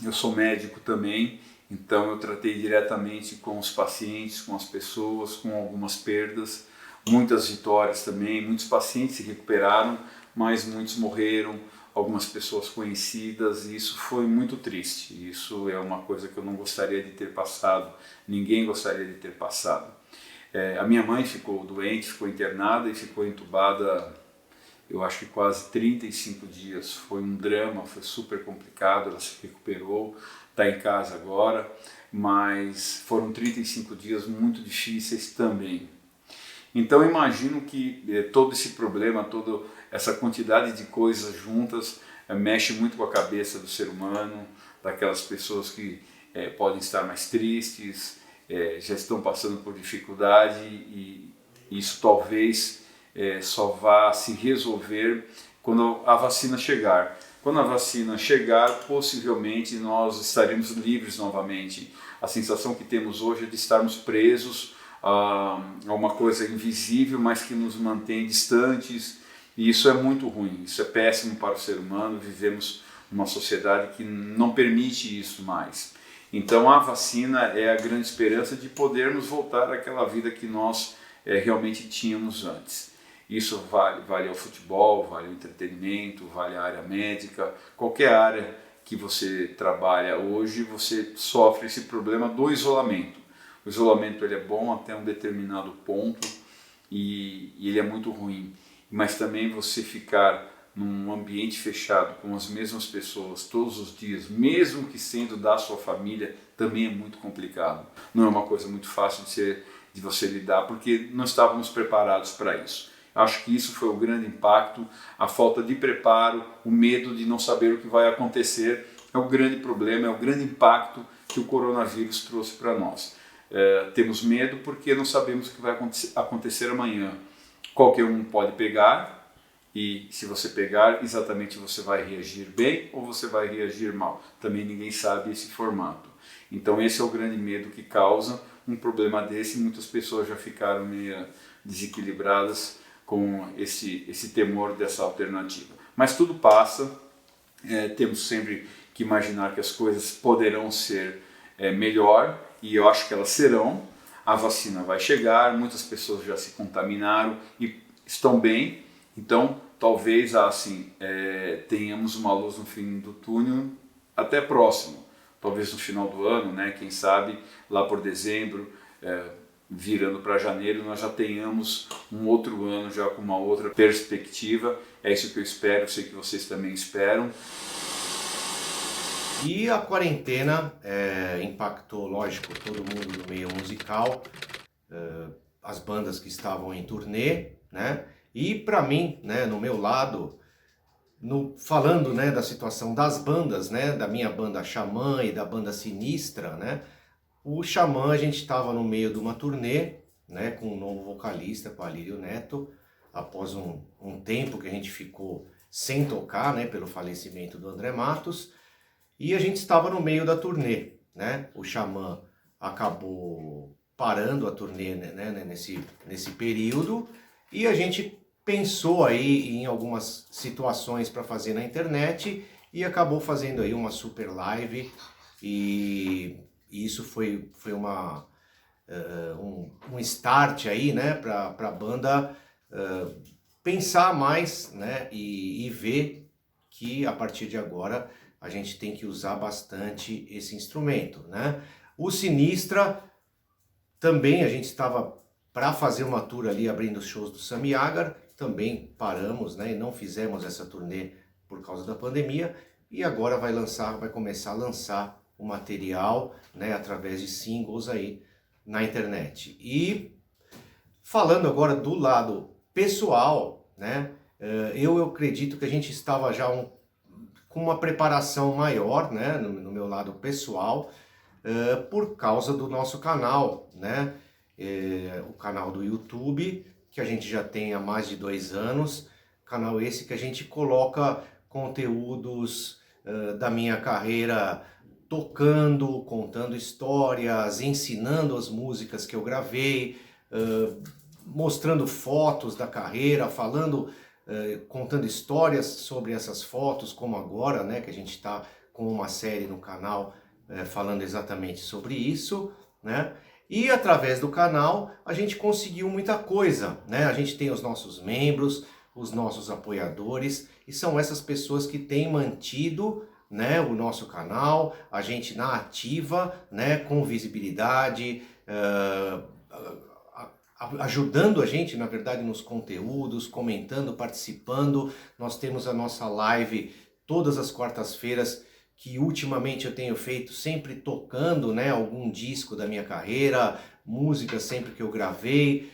eu sou médico também, então eu tratei diretamente com os pacientes, com as pessoas, com algumas perdas, muitas vitórias também, muitos pacientes se recuperaram, mas muitos morreram, algumas pessoas conhecidas, e isso foi muito triste. Isso é uma coisa que eu não gostaria de ter passado, ninguém gostaria de ter passado. A minha mãe ficou doente, ficou internada e ficou entubada, eu acho que quase 35 dias. Foi um drama, foi super complicado, ela se recuperou, está em casa agora, mas foram 35 dias muito difíceis também. Então imagino que todo esse problema, toda essa quantidade de coisas juntas mexe muito com a cabeça do ser humano, daquelas pessoas que podem estar mais tristes, já estão passando por dificuldade, e isso talvez só vá se resolver quando a vacina chegar. Quando a vacina chegar, possivelmente nós estaremos livres novamente. A sensação que temos hoje é de estarmos presos a uma coisa invisível, mas que nos mantém distantes, e isso é muito ruim, isso é péssimo para o ser humano. Vivemos numa sociedade que não permite isso mais. Então a vacina é a grande esperança de podermos voltar àquela vida que nós realmente tínhamos antes. Isso vale ao futebol, vale ao entretenimento, vale à área médica, qualquer área que você trabalha hoje, você sofre esse problema do isolamento. O isolamento ele é bom até um determinado ponto e ele é muito ruim, mas também você ficar num ambiente fechado com as mesmas pessoas todos os dias, mesmo que sendo da sua família, também é muito complicado. Não é uma coisa muito fácil de você lidar, porque não estávamos preparados para isso. Acho que isso foi o grande impacto, a falta de preparo, o medo de não saber o que vai acontecer, é o grande problema, é o grande impacto que o coronavírus trouxe para nós. Temos medo porque não sabemos o que vai acontecer amanhã. Qualquer um pode pegar, e se você pegar, exatamente você vai reagir bem ou você vai reagir mal. Também ninguém sabe esse formato. Então esse é o grande medo que causa um problema desse, e muitas pessoas já ficaram meio desequilibradas com esse temor dessa alternativa. Mas tudo passa, temos sempre que imaginar que as coisas poderão ser melhor, e eu acho que elas serão. A vacina vai chegar, muitas pessoas já se contaminaram e estão bem, então talvez assim tenhamos uma luz no fim do túnel até próximo, talvez no final do ano, né? Quem sabe lá por dezembro, virando para janeiro, nós já tenhamos um outro ano já com uma outra perspectiva. É isso que eu espero, eu sei que vocês também esperam. E a quarentena impactou, lógico, todo mundo no meio musical, as bandas que estavam em turnê, né? E para mim, né, no meu lado, falando, né, da situação das bandas, né, da minha banda Xamã e da banda Sinistra, né? O Xamã, a gente estava no meio de uma turnê, né, com um novo vocalista, com a Lírio Neto, após um tempo que a gente ficou sem tocar, né, pelo falecimento do André Matos. E a gente estava no meio da turnê, né? O Xamã acabou parando a turnê, né, nesse período, e a gente pensou aí em algumas situações para fazer na internet e acabou fazendo aí uma super live, e isso foi um start aí, né, para a banda pensar mais, né, e ver que a partir de agora a gente tem que usar bastante esse instrumento, né? O Sinistra também, a gente estava para fazer uma tour ali abrindo os shows do Sammy Hagar, também paramos, né, e não fizemos essa turnê por causa da pandemia, e agora vai começar a lançar o material, né, através de singles aí na internet. E falando agora do lado pessoal, né, eu acredito que a gente estava já com uma preparação maior, né, no meu lado pessoal, por causa do nosso canal, né, o canal do YouTube, que a gente já tem há mais de 2 anos, canal esse que a gente coloca conteúdos da minha carreira, tocando, contando histórias, ensinando as músicas que eu gravei, mostrando fotos da carreira, contando histórias sobre essas fotos, como agora, né, que a gente está com uma série no canal falando exatamente sobre isso, né? E através do canal a gente conseguiu muita coisa, né? A gente tem os nossos membros, os nossos apoiadores, e são essas pessoas que têm mantido, né, o nosso canal, a gente na ativa, né, com visibilidade, ajudando a gente, na verdade, nos conteúdos, comentando, participando. Nós temos a nossa live todas as quartas-feiras, que ultimamente eu tenho feito sempre tocando, né, algum disco da minha carreira, música sempre que eu gravei,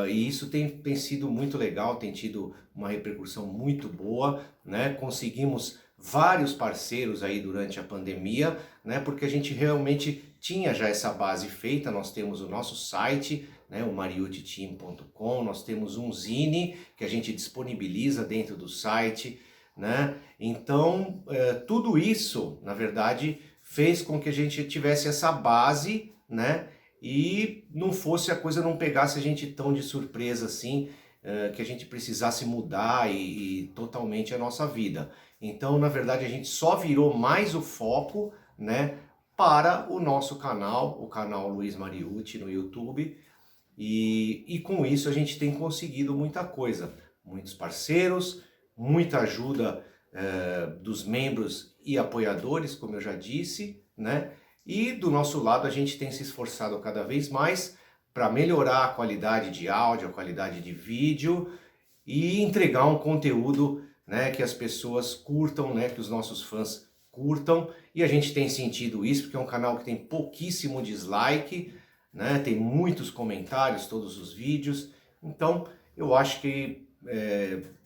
e isso tem sido muito legal, tem tido uma repercussão muito boa, né? Conseguimos vários parceiros aí durante a pandemia, né, porque a gente realmente tinha já essa base feita. Nós temos o nosso site, né, o mariuciteam.com, nós temos um zine que a gente disponibiliza dentro do site, né? Então, tudo isso, na verdade, fez com que a gente tivesse essa base, né? E a coisa não pegasse a gente tão de surpresa assim, que a gente precisasse mudar e totalmente a nossa vida. Então, na verdade, a gente só virou mais o foco, né, para o nosso canal, o canal Luiz Mariucci no YouTube, e com isso a gente tem conseguido muita coisa, muitos parceiros, muita ajuda dos membros e apoiadores, como eu já disse, né? E do nosso lado a gente tem se esforçado cada vez mais para melhorar a qualidade de áudio, a qualidade de vídeo e entregar um conteúdo, né, que as pessoas curtam, né, que os nossos fãs curtam. E a gente tem sentido isso porque é um canal que tem pouquíssimo dislike, né, tem muitos comentários, todos os vídeos. Então eu acho que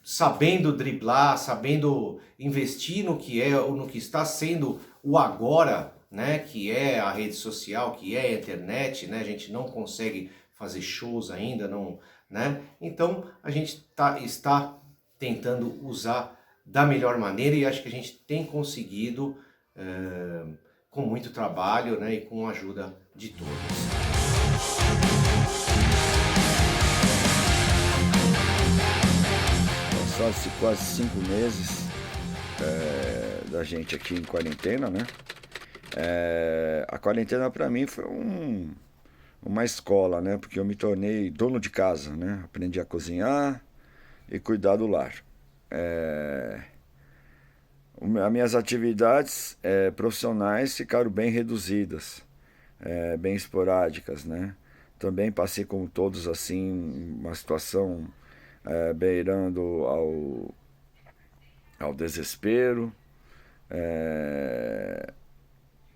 sabendo driblar, sabendo investir no que está sendo o agora, né, que é a rede social, que é a internet, né, a gente não consegue fazer shows ainda, não, né? Então a gente está tentando usar da melhor maneira e acho que a gente tem conseguido com muito trabalho, né, e com a ajuda de todos. Passaram-se quase 5 meses da gente aqui em quarentena, né? A quarentena para mim foi uma escola, né? Porque eu me tornei dono de casa, né? Aprendi a cozinhar e cuidar do lar. As minhas atividades profissionais ficaram bem reduzidas, bem esporádicas, né? Também passei, como todos, assim, uma situação beirando ao desespero,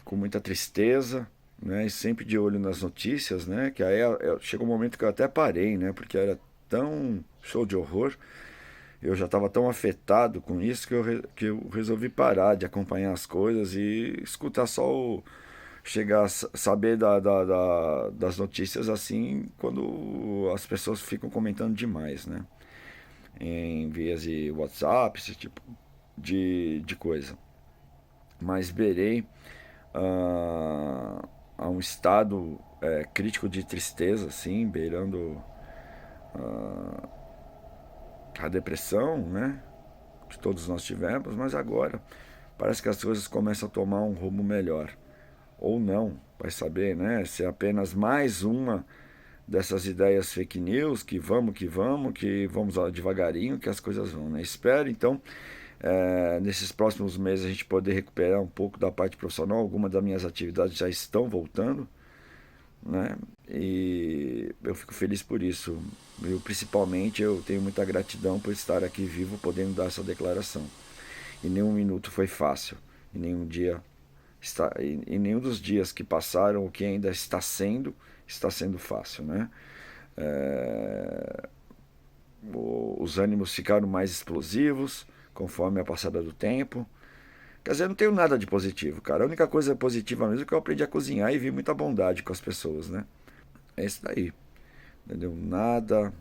com muita tristeza, né? E sempre de olho nas notícias, né? Que aí chegou um momento que eu até parei, né? Porque era tão show de horror, eu já estava tão afetado com isso que eu resolvi parar de acompanhar as coisas e escutar só chegar a saber das notícias assim quando as pessoas ficam comentando demais, né? Em vias de WhatsApp, esse tipo de coisa. Mas beirei a um estado crítico de tristeza, assim, beirando a depressão, né, que todos nós tivemos, mas agora parece que as coisas começam a tomar um rumo melhor. Ou não, vai saber, né, se é apenas mais uma dessas ideias fake news, que vamos devagarinho, que as coisas vão, né? Espero, então, nesses próximos meses a gente poder recuperar um pouco da parte profissional. Algumas das minhas atividades já estão voltando, né? E eu fico feliz por isso. Principalmente eu tenho muita gratidão por estar aqui vivo, podendo dar essa declaração. E nenhum minuto foi fácil, e nenhum dos dias que passaram, o que ainda está sendo, está sendo fácil, né? Os ânimos ficaram mais explosivos conforme a passada do tempo. Quer dizer, eu não tenho nada de positivo, cara. A única coisa positiva mesmo é que eu aprendi a cozinhar e vi muita bondade com as pessoas, né? É isso daí, entendeu? Nada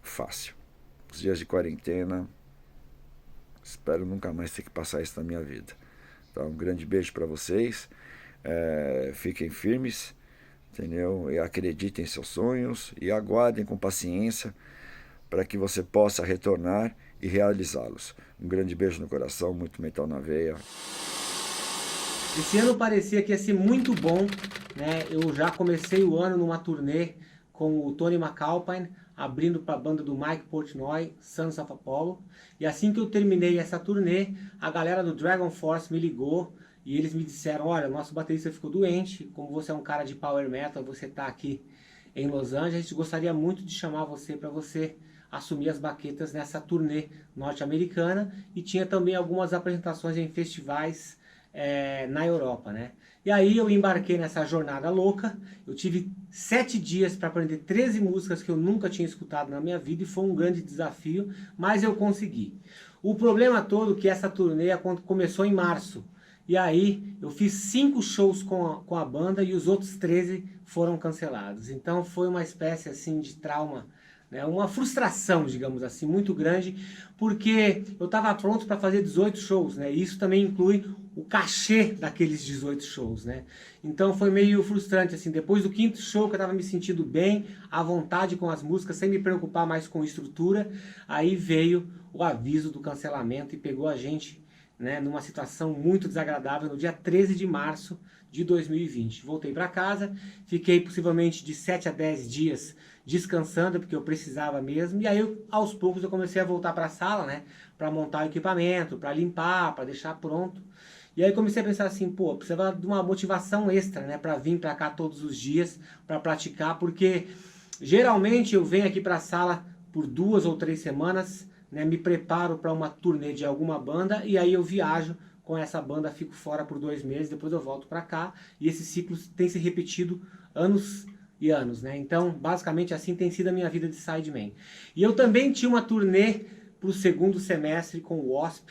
fácil. Os dias de quarentena, espero nunca mais ter que passar isso na minha vida. Então, um grande beijo para vocês. Fiquem firmes, entendeu? E acreditem em seus sonhos e aguardem com paciência para que você possa retornar e realizá-los. Um grande beijo no coração, muito metal na veia. Esse ano parecia que ia ser muito bom, né? Eu já comecei o ano numa turnê com o Tony McAlpine, abrindo para a banda do Mike Portnoy, Sons of Apollo. E assim que eu terminei essa turnê, a galera do Dragon Force me ligou e eles me disseram: olha, nosso baterista ficou doente, como você é um cara de power metal, você está aqui em Los Angeles, a gente gostaria muito de chamar você para você assumir as baquetas nessa turnê norte-americana, e tinha também algumas apresentações em festivais na Europa, né? E aí eu embarquei nessa jornada louca. Eu tive 7 dias para aprender 13 músicas que eu nunca tinha escutado na minha vida, e foi um grande desafio, mas eu consegui. O problema todo é que essa turnê começou em março, e aí eu fiz 5 shows com a banda e os outros 13 foram cancelados. Então foi uma espécie assim de trauma, né? Uma frustração, digamos assim, muito grande, porque eu estava pronto para fazer 18 shows, né? E isso também inclui o cachê daqueles 18 shows, né? Então foi meio frustrante, assim. Depois do 5º show, que eu estava me sentindo bem, à vontade com as músicas, sem me preocupar mais com estrutura, aí veio o aviso do cancelamento e pegou a gente, né, numa situação muito desagradável no dia 13 de março de 2020. Voltei para casa, fiquei possivelmente de 7 a 10 dias descansando, porque eu precisava mesmo, e aí aos poucos eu comecei a voltar para a sala, né, para montar o equipamento, para limpar, para deixar pronto. E aí comecei a pensar assim, pô, precisava de uma motivação extra, né, para vir para cá todos os dias, para praticar, porque geralmente eu venho aqui para a sala por 2 ou 3 semanas, né, me preparo para uma turnê de alguma banda, e aí eu viajo com essa banda, fico fora por 2 meses, depois eu volto para cá, e esse ciclo tem se repetido anos e anos, né? Então, basicamente assim tem sido a minha vida de sideman. E eu também tinha uma turnê para o 2º semestre com o Wasp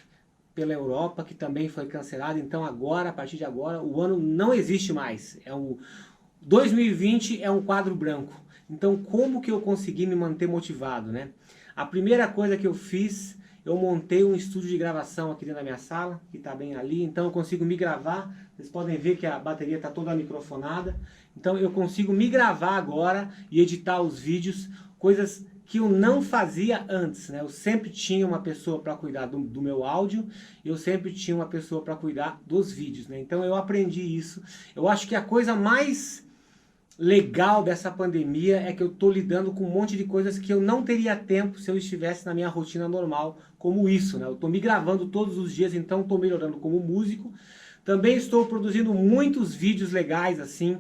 pela Europa, que também foi cancelada. Então agora, a partir de agora, o ano não existe mais. 2020 é um quadro branco. Então como que eu consegui me manter motivado, né? A primeira coisa que eu fiz, eu montei um estúdio de gravação aqui dentro da minha sala, que está bem ali, então eu consigo me gravar. Vocês podem ver que a bateria está toda microfonada, então eu consigo me gravar agora e editar os vídeos, coisas que eu não fazia antes, né? Eu sempre tinha uma pessoa para cuidar do meu áudio, eu sempre tinha uma pessoa para cuidar dos vídeos, né? Então eu aprendi isso. Eu acho que a coisa mais legal dessa pandemia é que eu estou lidando com um monte de coisas que eu não teria tempo se eu estivesse na minha rotina normal, como isso, né? Eu estou me gravando todos os dias, então estou melhorando como músico. Também estou produzindo muitos vídeos legais, assim,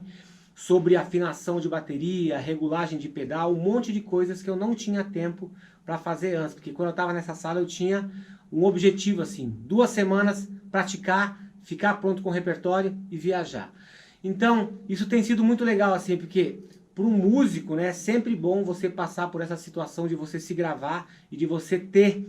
sobre afinação de bateria, regulagem de pedal, um monte de coisas que eu não tinha tempo para fazer antes, porque quando eu estava nessa sala eu tinha um objetivo, assim, 2 semanas, praticar, ficar pronto com o repertório e viajar. Então, isso tem sido muito legal, assim, porque para um músico, né, é sempre bom você passar por essa situação de você se gravar e de você ter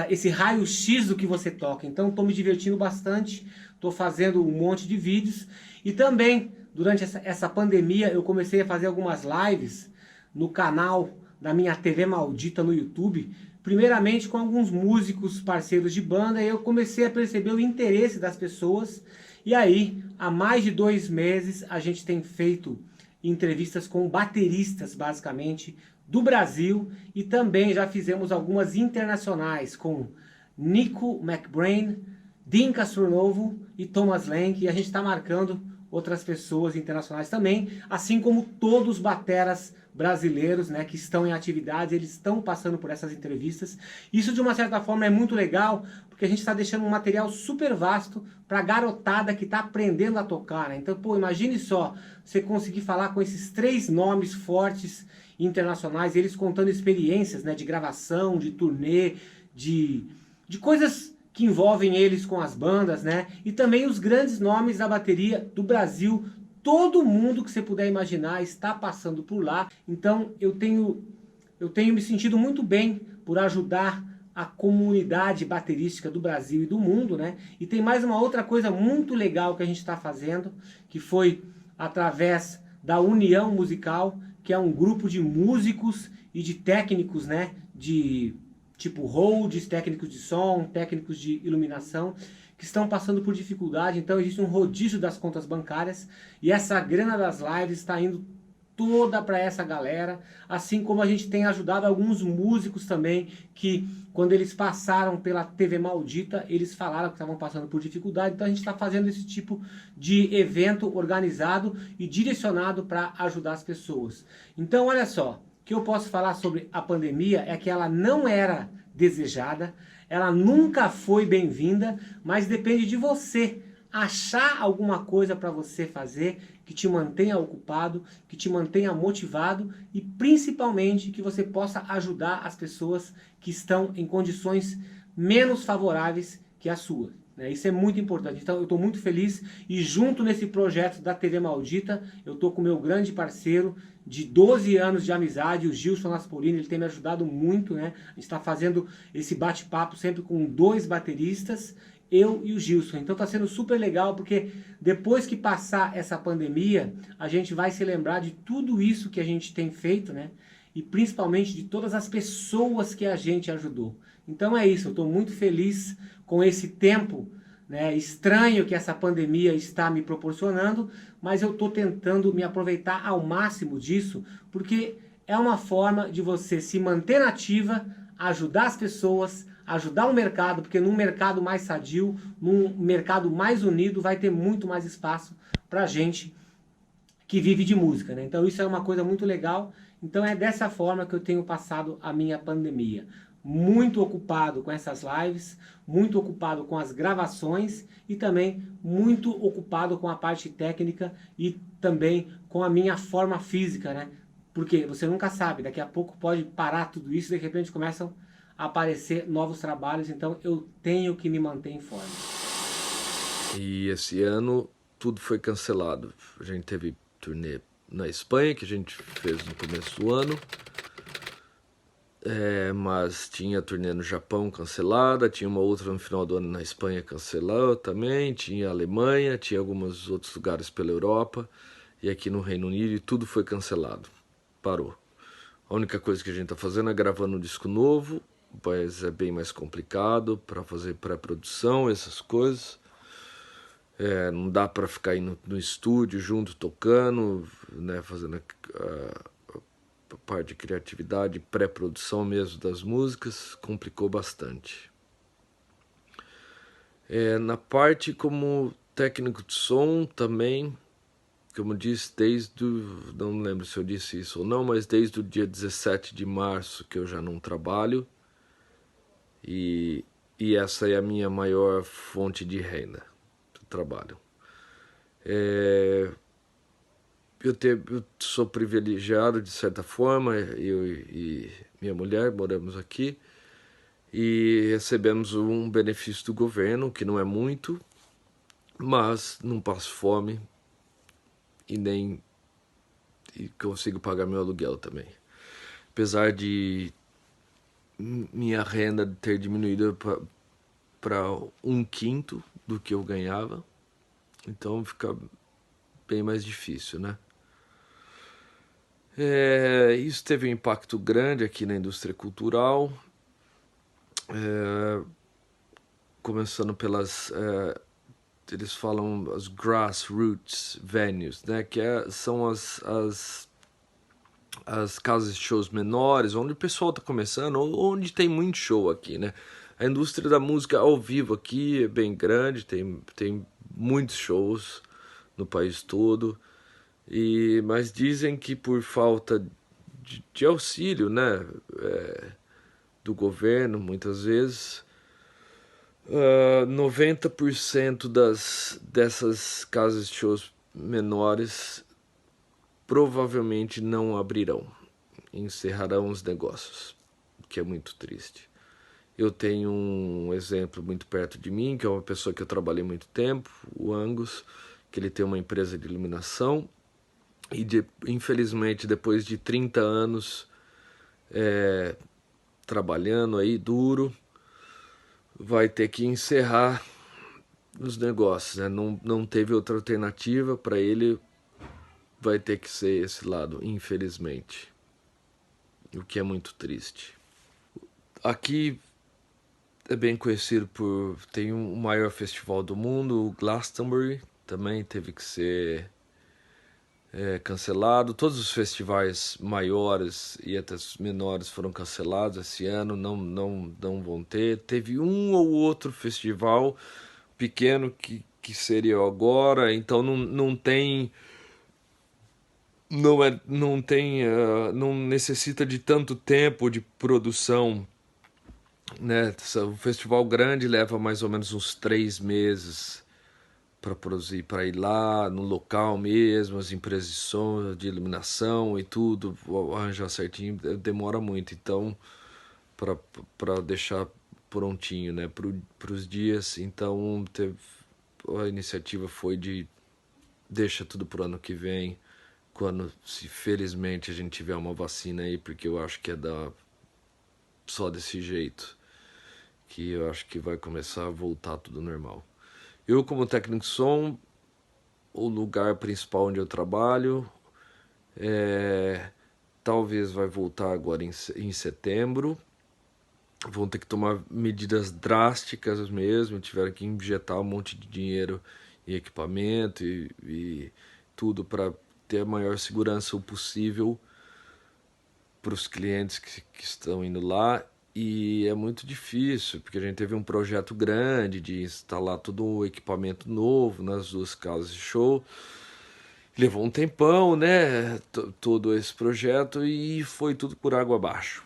esse raio-x do que você toca. Então, estou me divertindo bastante, estou fazendo um monte de vídeos. E também, durante essa pandemia, eu comecei a fazer algumas lives no canal da minha TV Maldita no YouTube, primeiramente com alguns músicos parceiros de banda, e eu comecei a perceber o interesse das pessoas. E aí, há mais de 2 meses, a gente tem feito entrevistas com bateristas, basicamente, do Brasil, e também já fizemos algumas internacionais com Nico McBrain, Dean Castronovo e Thomas Lenk, e a gente está marcando outras pessoas internacionais também, assim como todos os bateras brasileiros, né, que estão em atividade, eles estão passando por essas entrevistas. Isso, de uma certa forma, é muito legal, porque a gente está deixando um material super vasto para a garotada que está aprendendo a tocar, né? Então, pô, imagine só, você conseguir falar com esses 3 nomes fortes internacionais, eles contando experiências, né, de gravação, de turnê, de coisas que envolvem eles com as bandas, né? E também os grandes nomes da bateria do Brasil todo mundo que você puder imaginar está passando por lá. Então eu tenho me sentido muito bem por ajudar a comunidade baterística do Brasil e do mundo, né? E tem mais uma outra coisa muito legal que a gente está fazendo, que foi através da União Musical, que é um grupo de músicos e de técnicos, né? De tipo holds, técnicos de som, técnicos de iluminação, que estão passando por dificuldade. Então existe um rodízio das contas bancárias e essa grana das lives está indo toda para essa galera, assim como a gente tem ajudado alguns músicos também, que quando eles passaram pela TV Maldita, eles falaram que estavam passando por dificuldade. Então a gente está fazendo esse tipo de evento organizado e direcionado para ajudar as pessoas. Então olha só, o que eu posso falar sobre a pandemia é que ela não era desejada, ela nunca foi bem-vinda, mas depende de você achar alguma coisa para você fazer que te mantenha ocupado, que te mantenha motivado e principalmente que você possa ajudar as pessoas que estão em condições menos favoráveis que a sua. Isso é muito importante. Então eu estou muito feliz e junto nesse projeto da TV Maldita, eu estou com o meu grande parceiro de 12 anos de amizade, o Gilson Naspolini. Ele tem me ajudado muito, né? A gente está fazendo esse bate-papo sempre com 2 bateristas, eu e o Gilson. Então está sendo super legal, porque depois que passar essa pandemia, a gente vai se lembrar de tudo isso que a gente tem feito, né? E principalmente de todas as pessoas que a gente ajudou. Então é isso, eu estou muito feliz com esse tempo, né, estranho que essa pandemia está me proporcionando, mas eu estou tentando me aproveitar ao máximo disso, porque é uma forma de você se manter nativa, ajudar as pessoas, ajudar o mercado, porque num mercado mais sadio, num mercado mais unido, vai ter muito mais espaço para gente que vive de música, né? Então isso é uma coisa muito legal. Então é dessa forma que eu tenho passado a minha pandemia. Muito ocupado com essas lives, muito ocupado com as gravações e também muito ocupado com a parte técnica e também com a minha forma física, né? Porque você nunca sabe, daqui a pouco pode parar tudo isso e de repente começam a aparecer novos trabalhos, então eu tenho que me manter em forma. E esse ano tudo foi cancelado. A gente teve turnê na Espanha, que a gente fez no começo do ano. Mas tinha turnê no Japão cancelada, tinha uma outra no final do ano na Espanha cancelada também, tinha a Alemanha, tinha alguns outros lugares pela Europa e aqui no Reino Unido, e tudo foi cancelado, parou. A única coisa que a gente está fazendo é gravando um disco novo, mas é bem mais complicado para fazer pré-produção, essas coisas. Não dá para ficar indo no estúdio junto, tocando, né, fazendo a parte de criatividade, pré-produção mesmo das músicas, complicou bastante. Na parte como técnico de som também, como disse, não lembro se eu disse isso ou não, mas desde o dia 17 de março que eu já não trabalho, e essa é a minha maior fonte de renda do trabalho. Eu sou privilegiado de certa forma, eu e minha mulher moramos aqui e recebemos um benefício do governo, que não é muito, mas não passo fome e consigo pagar meu aluguel também. Apesar de minha renda ter diminuído para 1/5 do que eu ganhava, então fica bem mais difícil, né? Isso teve um impacto grande aqui na indústria cultural, começando pelas, eles falam as grassroots venues, né? Que são as casas de shows menores, onde o pessoal está começando, onde tem muito show aqui, né? A indústria da música ao vivo aqui é bem grande, tem muitos shows no país todo, mas dizem que por falta de auxílio, né, do governo, muitas vezes, 90% dessas casas de shows menores provavelmente não abrirão, encerrarão os negócios, o que é muito triste. Eu tenho um exemplo muito perto de mim, que é uma pessoa que eu trabalhei muito tempo, o Angus, que ele tem uma empresa de iluminação e infelizmente depois de 30 anos trabalhando aí duro, vai ter que encerrar os negócios, né? Não teve outra alternativa para ele, vai ter que ser esse lado, infelizmente, o que é muito triste. Aqui é bem conhecido tem o maior festival do mundo, o Glastonbury, também teve que ser cancelado. Todos os festivais maiores e até os menores foram cancelados esse ano, não vão ter. Teve um ou outro festival pequeno que seria agora, então não necessita de tanto tempo de produção, né? O festival grande leva mais ou menos uns 3 meses para produzir, para ir lá no local mesmo, as empresas de som, de iluminação e tudo, arranjar certinho, demora muito. Então, para deixar prontinho, né, para os dias, então a iniciativa foi de deixa tudo para o ano que vem, quando, se felizmente a gente tiver uma vacina aí, porque eu acho que só desse jeito que eu acho que vai começar a voltar tudo normal. Eu, como técnico de som, o lugar principal onde eu trabalho, talvez vai voltar agora em setembro. Vão ter que tomar medidas drásticas mesmo, tiveram que injetar um monte de dinheiro em equipamento e tudo para ter a maior segurança possível para os clientes que estão indo lá. E é muito difícil, porque a gente teve um projeto grande de instalar todo o equipamento novo nas 2 casas de show. Levou um tempão, né, todo esse projeto, e foi tudo por água abaixo.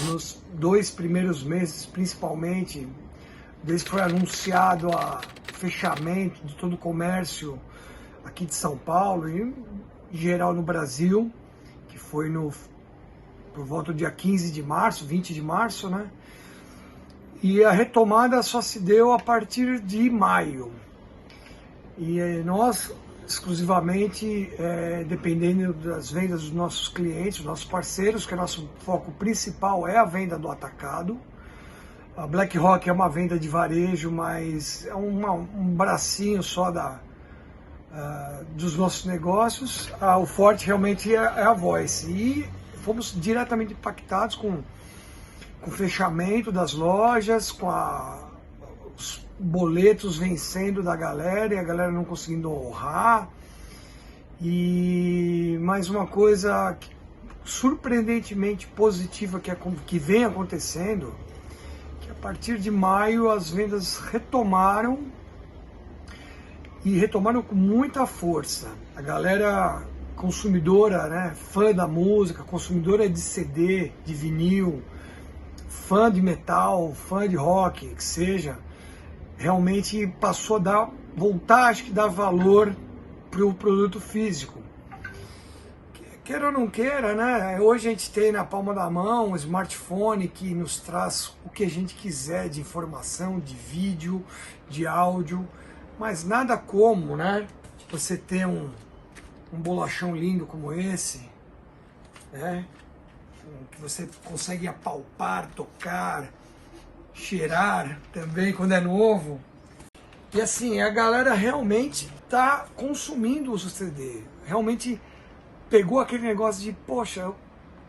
Nos 2 primeiros meses, principalmente, desde que foi anunciado o fechamento de todo o comércio aqui de São Paulo e em geral no Brasil, que foi por volta do dia 15 de março, 20 de março, né? E a retomada só se deu a partir de maio. E nós, exclusivamente, dependendo das vendas dos nossos clientes, dos nossos parceiros, que o nosso foco principal é a venda do atacado. A Black Rock é uma venda de varejo, mas é um bracinho só dos nossos negócios. O forte realmente é a Voice. E fomos diretamente impactados com o fechamento das lojas, com os boletos vencendo da galera e a galera não conseguindo honrar. E mais uma coisa surpreendentemente positiva que vem acontecendo, que a partir de maio as vendas retomaram, e retomaram com muita força. A galera consumidora, né, fã da música, consumidora de CD, de vinil, fã de metal, fã de rock, que seja, realmente passou a voltar, acho que dar valor para o produto físico. Queira ou não queira, né? Hoje a gente tem na palma da mão um smartphone que nos traz o que a gente quiser de informação, de vídeo, de áudio, mas nada como, né, você ter um bolachão lindo como esse, né, que você consegue apalpar, tocar, cheirar também quando é novo. E assim, a galera realmente está consumindo o CD, realmente pegou aquele negócio de, poxa, eu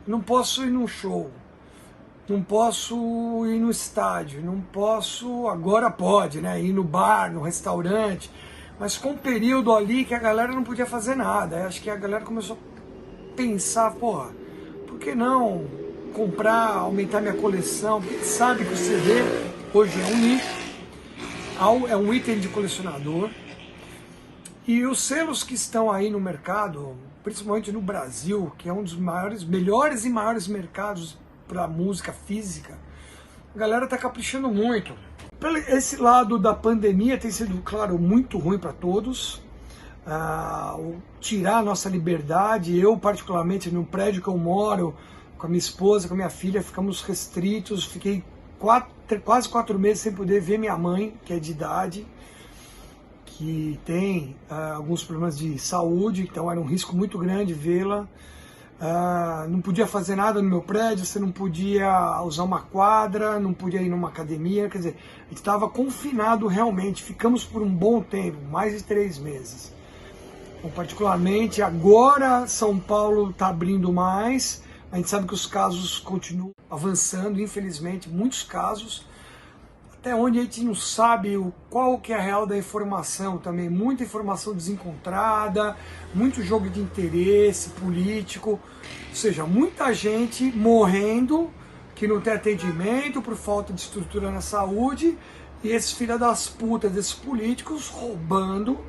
não posso ir num show, não posso ir no estádio, não posso, agora pode, né, ir no bar, no restaurante, mas com um período ali que a galera não podia fazer nada. Eu acho que a galera começou a pensar, porra, por que não comprar, aumentar minha coleção? Porque sabe que o CD hoje é um nicho, é um item de colecionador. E os selos que estão aí no mercado, principalmente no Brasil, que é um dos melhores e maiores mercados para música física, a galera tá caprichando muito. Esse lado da pandemia tem sido, claro, muito ruim para todos. Tirar a nossa liberdade. Eu, particularmente, no prédio que eu moro, com a minha esposa, com a minha filha, ficamos restritos. Fiquei quase 4 meses sem poder ver minha mãe, que é de idade, que tem alguns problemas de saúde, então era um risco muito grande vê-la. Não podia fazer nada no meu prédio, você não podia usar uma quadra, não podia ir numa academia, quer dizer, a gente estava confinado realmente, ficamos por um bom tempo, mais de 3 meses. Então, particularmente, agora São Paulo está abrindo mais, a gente sabe que os casos continuam avançando, infelizmente, muitos casos, até onde a gente não sabe qual que é a real da informação também, muita informação desencontrada, muito jogo de interesse político, ou seja, muita gente morrendo que não tem atendimento por falta de estrutura na saúde, e esses filha das putas desses políticos roubando,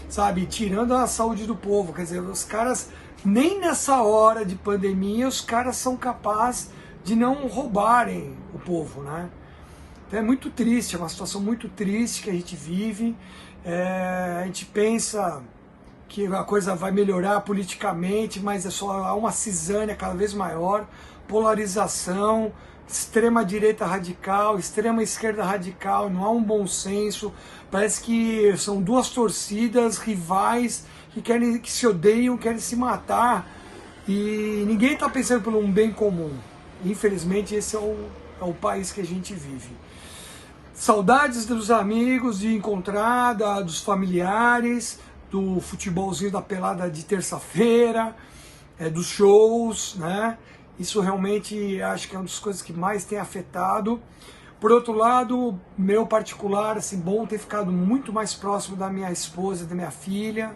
sabe, tirando a saúde do povo. Quer dizer, os caras, nem nessa hora de pandemia, os caras são capazes de não roubarem o povo, né? Então é muito triste, é uma situação muito triste que a gente vive. A gente pensa que a coisa vai melhorar politicamente, mas é só há uma cisânia cada vez maior, polarização, extrema direita radical, extrema esquerda radical, não há um bom senso. Parece que são 2 torcidas rivais que se odeiam, querem se matar, e ninguém está pensando por um bem comum. Infelizmente esse é o país que a gente vive. Saudades dos amigos, de encontrar, dos familiares, do futebolzinho da pelada de terça-feira, dos shows, né? Isso realmente acho que é uma das coisas que mais tem afetado. Por outro lado, meu particular, assim, bom ter ficado muito mais próximo da minha esposa, da minha filha.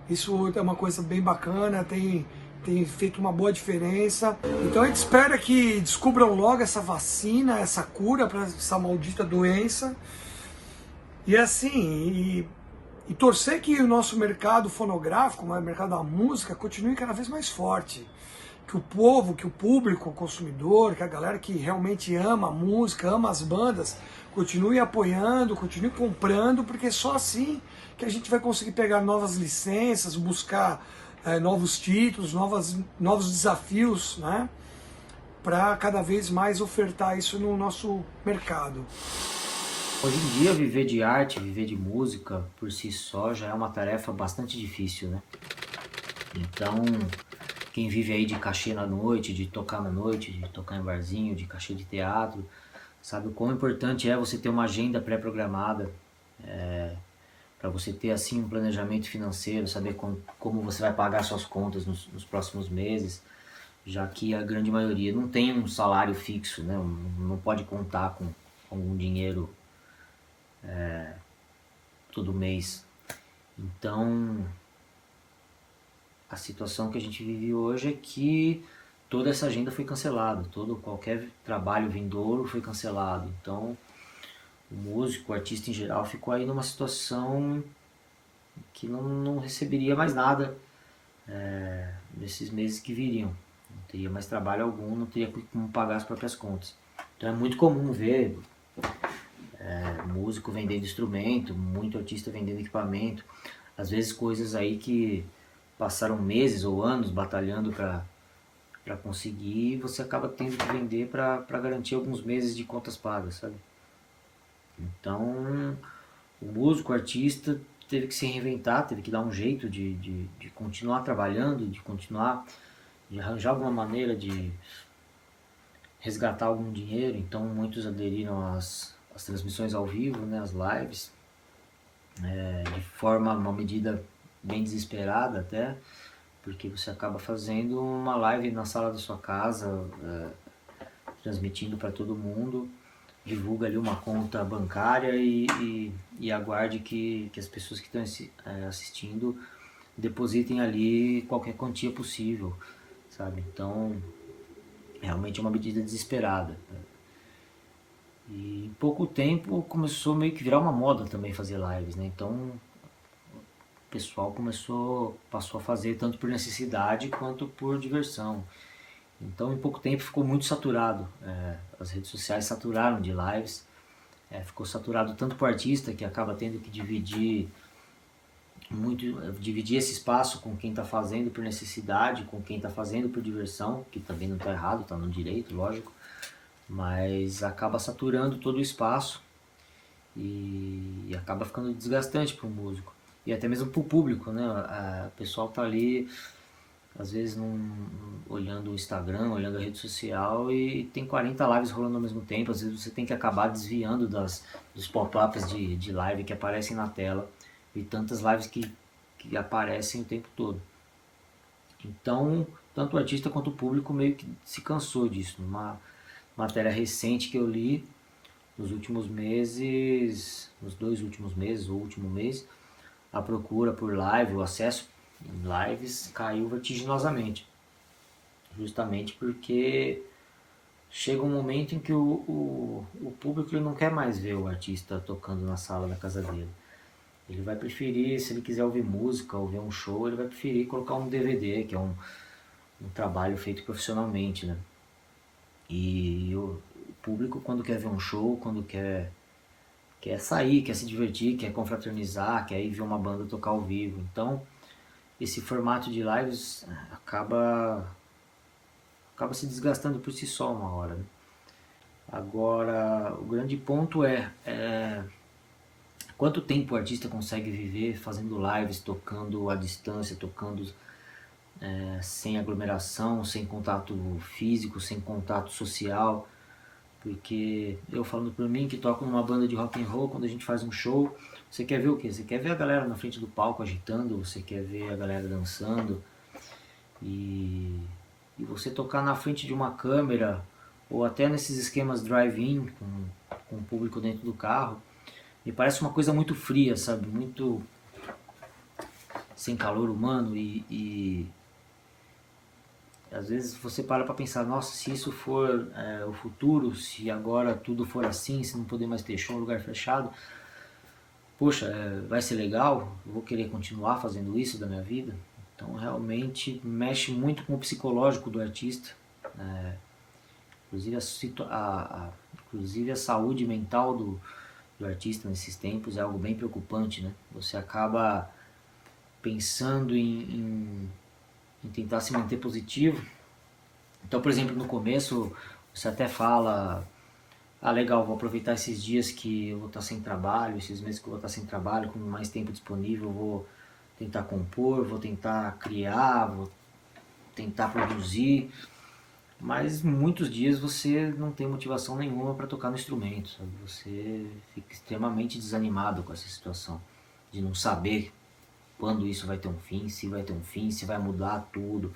Isso é uma coisa bem bacana, tem feito uma boa diferença. Então a gente espera que descubram logo essa vacina, essa cura para essa maldita doença. E assim, e torcer que o nosso mercado fonográfico, o mercado da música, continue cada vez mais forte. Que o povo, que o público, o consumidor, que a galera que realmente ama a música, ama as bandas, continue apoiando, continue comprando, porque só assim que a gente vai conseguir pegar novas licenças, buscar novos títulos, novos desafios, né? Para cada vez mais ofertar isso no nosso mercado. Hoje em dia, viver de arte, viver de música por si só já é uma tarefa bastante difícil, né? Então, quem vive aí de cachê na noite, de tocar na noite, de tocar em barzinho, de cachê de teatro, sabe o quão importante é você ter uma agenda pré-programada, para você ter assim um planejamento financeiro, saber como você vai pagar suas contas nos próximos meses, já que a grande maioria não tem um salário fixo, né? Não pode contar com algum dinheiro todo mês. Então, a situação que a gente vive hoje é que toda essa agenda foi cancelada, qualquer trabalho vindouro foi cancelado. Então, o músico, o artista em geral, ficou aí numa situação que não receberia mais nada nesses meses que viriam. Não teria mais trabalho algum, não teria como pagar as próprias contas. Então é muito comum ver músico vendendo instrumento, muito artista vendendo equipamento, às vezes coisas aí que passaram meses ou anos batalhando para conseguir, e você acaba tendo que vender para garantir alguns meses de contas pagas, sabe? Então, o músico, o artista, teve que se reinventar, teve que dar um jeito de continuar trabalhando, de arranjar alguma maneira de resgatar algum dinheiro. Então, muitos aderiram às transmissões ao vivo, né, às lives, de forma, uma medida bem desesperada até, porque você acaba fazendo uma live na sala da sua casa, transmitindo para todo mundo, divulga ali uma conta bancária e e aguarde que as pessoas que estão assistindo depositem ali qualquer quantia possível, sabe? Então, realmente é uma medida desesperada. E em pouco tempo começou meio que virar uma moda também fazer lives, né? Então, o pessoal passou a fazer tanto por necessidade quanto por diversão. Então, em pouco tempo ficou muito saturado. As redes sociais saturaram de lives. Ficou saturado tanto para o artista, que acaba tendo que dividir esse espaço com quem está fazendo por necessidade, com quem está fazendo por diversão, que também não está errado, está no direito, lógico, mas acaba saturando todo o espaço e acaba ficando desgastante para o músico e até mesmo para o público, né? O pessoal está ali às vezes olhando o Instagram, olhando a rede social e tem 40 lives rolando ao mesmo tempo. Às vezes você tem que acabar desviando dos pop-ups de live que aparecem na tela e tantas lives que aparecem o tempo todo. Então, tanto o artista quanto o público meio que se cansou disso. Numa matéria recente que eu li nos últimos meses, nos 2 últimos meses, ou último mês, a procura por live, o acesso em lives caiu vertiginosamente, justamente porque chega um momento em que o público ele não quer mais ver o artista tocando na sala da casa dele. Ele vai preferir, se ele quiser ouvir música ou ver um show, ele vai preferir colocar um DVD, que é um trabalho feito profissionalmente, né? E o público, quando quer ver um show, quando quer sair, quer se divertir, quer confraternizar, quer ir ver uma banda tocar ao vivo. Então, esse formato de lives acaba se desgastando por si só uma hora, né? Agora, o grande ponto é quanto tempo o artista consegue viver fazendo lives, tocando à distância, tocando sem aglomeração, sem contato físico, sem contato social. Porque eu falando por mim, que toco numa banda de rock and roll, quando a gente faz um show, você quer ver o quê? Você quer ver a galera na frente do palco agitando, você quer ver a galera dançando. E você tocar na frente de uma câmera, ou até nesses esquemas drive-in, com o público dentro do carro, me parece uma coisa muito fria, sabe? Muito sem calor humano e às vezes você para pensar, nossa, se isso for o futuro, se agora tudo for assim, se não poder mais ter show, lugar fechado, poxa, vai ser legal, eu vou querer continuar fazendo isso da minha vida. Então realmente mexe muito com o psicológico do artista, inclusive a saúde mental do artista nesses tempos é algo bem preocupante, né? Você acaba pensando em tentar se manter positivo. Então, por exemplo, no começo você até fala, legal, vou aproveitar esses dias que eu vou estar sem trabalho, esses meses que eu vou estar sem trabalho, com mais tempo disponível, eu vou tentar compor, vou tentar criar, vou tentar produzir, mas muitos dias você não tem motivação nenhuma para tocar no instrumento, sabe? Você fica extremamente desanimado com essa situação, de não saber quando isso vai ter um fim, se vai ter um fim, se vai mudar tudo.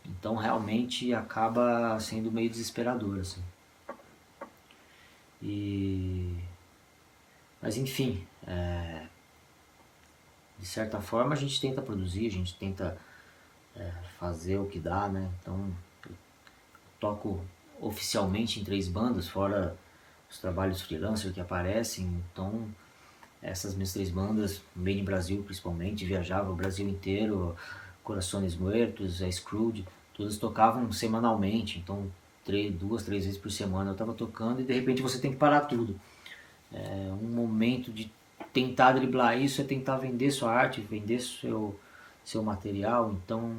Então realmente acaba sendo meio desesperador, assim. Mas enfim, de certa forma a gente tenta produzir, a gente tenta fazer o que dá, né? Então eu toco oficialmente em 3 bandas, fora os trabalhos freelancer que aparecem. Então essas minhas 3 bandas, Made in Brasil principalmente, viajava o Brasil inteiro, Corações Muertos, a Scrooge, todas tocavam semanalmente, então 2, 3 vezes por semana eu estava tocando e de repente você tem que parar tudo. Um momento de tentar driblar isso é tentar vender sua arte, vender seu material, então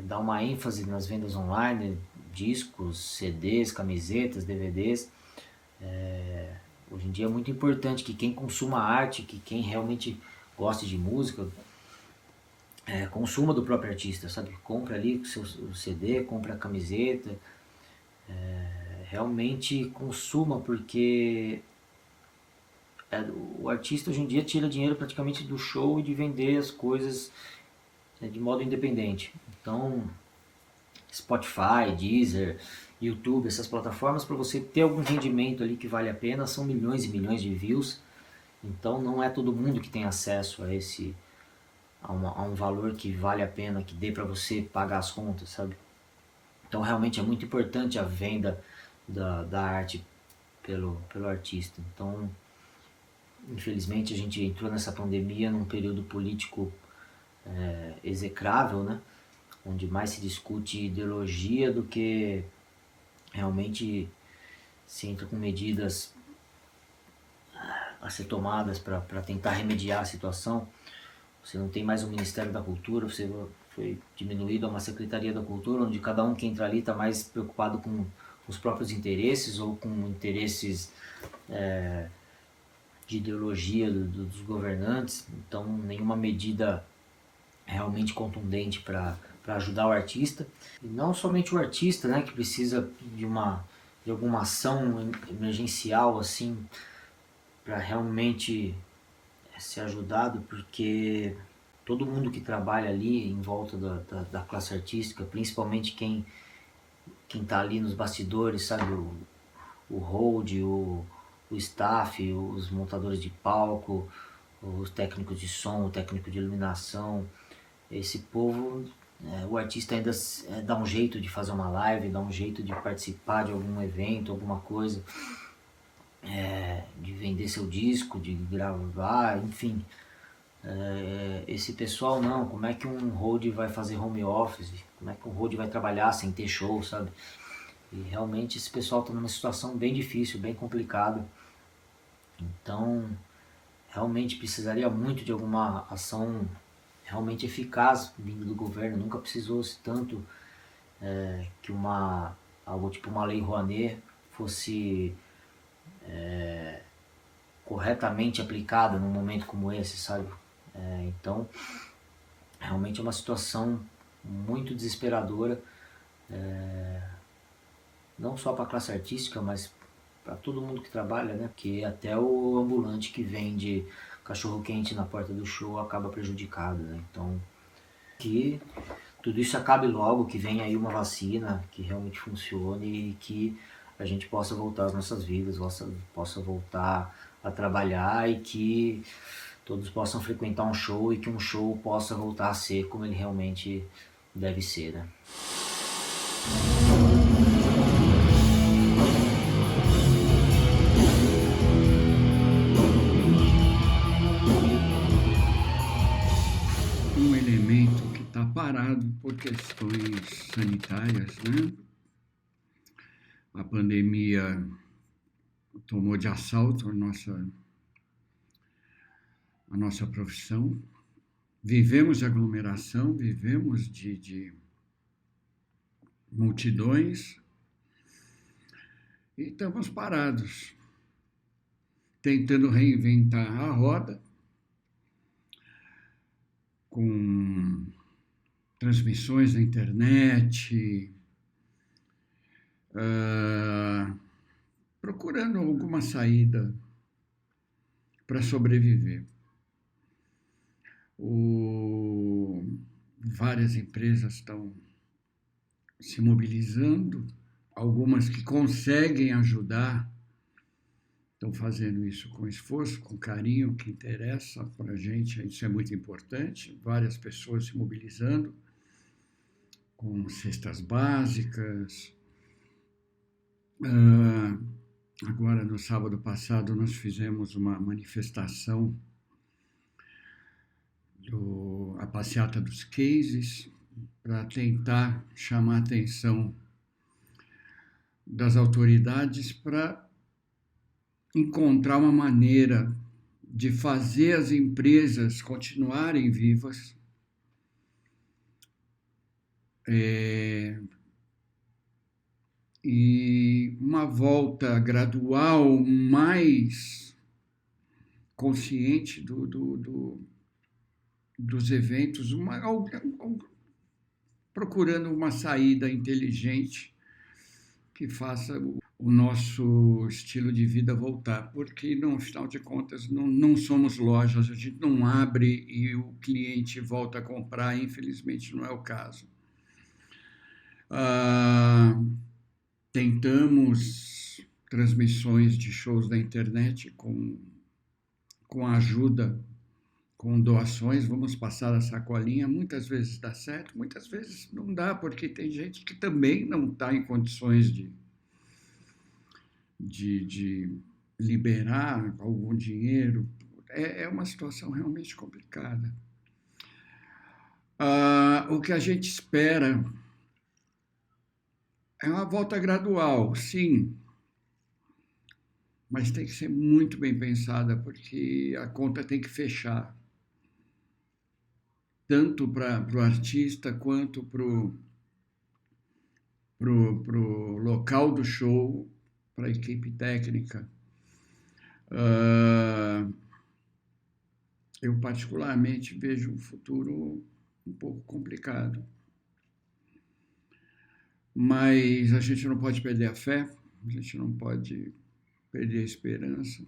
dar uma ênfase nas vendas online, discos, CDs, camisetas, DVDs. Hoje em dia é muito importante que quem consuma arte, que quem realmente gosta de música, consuma do próprio artista, sabe? Compre ali o seu CD, compre a camiseta, realmente consuma, porque o artista hoje em dia tira dinheiro praticamente do show e de vender as coisas de modo independente. Então, Spotify, Deezer, YouTube, essas plataformas, para você ter algum rendimento ali que vale a pena, são milhões e milhões de views, Então não é todo mundo que tem acesso a um valor que vale a pena, que dê para você pagar as contas, sabe? Então realmente é muito importante a venda da arte pelo artista. Então, infelizmente, a gente entrou nessa pandemia num período político execrável, né? Onde mais se discute ideologia do que realmente se entra com medidas a ser tomadas para tentar remediar a situação. Você não tem mais o Ministério da Cultura, você foi diminuído a uma Secretaria da Cultura, onde cada um que entra ali está mais preocupado com os próprios interesses ou com interesses de ideologia dos governantes. Então, nenhuma medida realmente contundente para ajudar o artista. E não somente o artista, né, que precisa de alguma ação emergencial assim, para realmente ser ajudado, porque todo mundo que trabalha ali em volta da classe artística, principalmente quem está ali nos bastidores, sabe, o hold, o staff, os montadores de palco, os técnicos de som, o técnico de iluminação, esse povo, o artista ainda dá um jeito de fazer uma live, dá um jeito de participar de algum evento, alguma coisa, de vender seu disco, de gravar, enfim. Esse pessoal não, como é que um hold vai fazer home office, como é que um hold vai trabalhar sem ter show, sabe? E realmente esse pessoal está numa situação bem difícil, bem complicada. Então, realmente precisaria muito de alguma ação realmente eficaz vindo do governo. Nunca precisou-se tanto que algo tipo uma lei Rouanet fosse corretamente aplicada num momento como esse, sabe? Então, realmente é uma situação muito desesperadora, não só para a classe artística, mas para todo mundo que trabalha, né? Porque até o ambulante que vende cachorro-quente na porta do show acaba prejudicado, né? Então, que tudo isso acabe logo, que venha aí uma vacina que realmente funcione e que a gente possa voltar às nossas vidas, possa voltar a trabalhar e que todos possam frequentar um show e que um show possa voltar a ser como ele realmente deve ser, né? Um elemento que está parado por questões sanitárias, né? A pandemia tomou de assalto a nossa profissão. Vivemos de aglomeração, vivemos de multidões e estamos parados, tentando reinventar a roda com transmissões na internet, procurando alguma saída para sobreviver. Várias empresas estão se mobilizando, algumas que conseguem ajudar estão fazendo isso com esforço, com carinho, que interessa para a gente, isso é muito importante. Várias pessoas se mobilizando com cestas básicas. Agora, no sábado passado, nós fizemos uma manifestação a passeata dos cases, para tentar chamar a atenção das autoridades para encontrar uma maneira de fazer as empresas continuarem vivas, e uma volta gradual, mais consciente dos eventos, procurando uma saída inteligente que faça o nosso estilo de vida voltar, porque, no final de contas, não somos lojas, a gente não abre e o cliente volta a comprar, infelizmente não é o caso. Tentamos transmissões de shows da internet com com ajuda, com doações, vamos passar a sacolinha. Muitas vezes dá certo, muitas vezes não dá, porque tem gente que também não está em condições de liberar algum dinheiro. É uma situação realmente complicada. O que a gente espera é uma volta gradual, sim, mas tem que ser muito bem pensada, porque a conta tem que fechar, tanto para o artista quanto para o local do show, para a equipe técnica. Eu particularmente vejo um futuro um pouco complicado. Mas a gente não pode perder a fé, a gente não pode perder a esperança.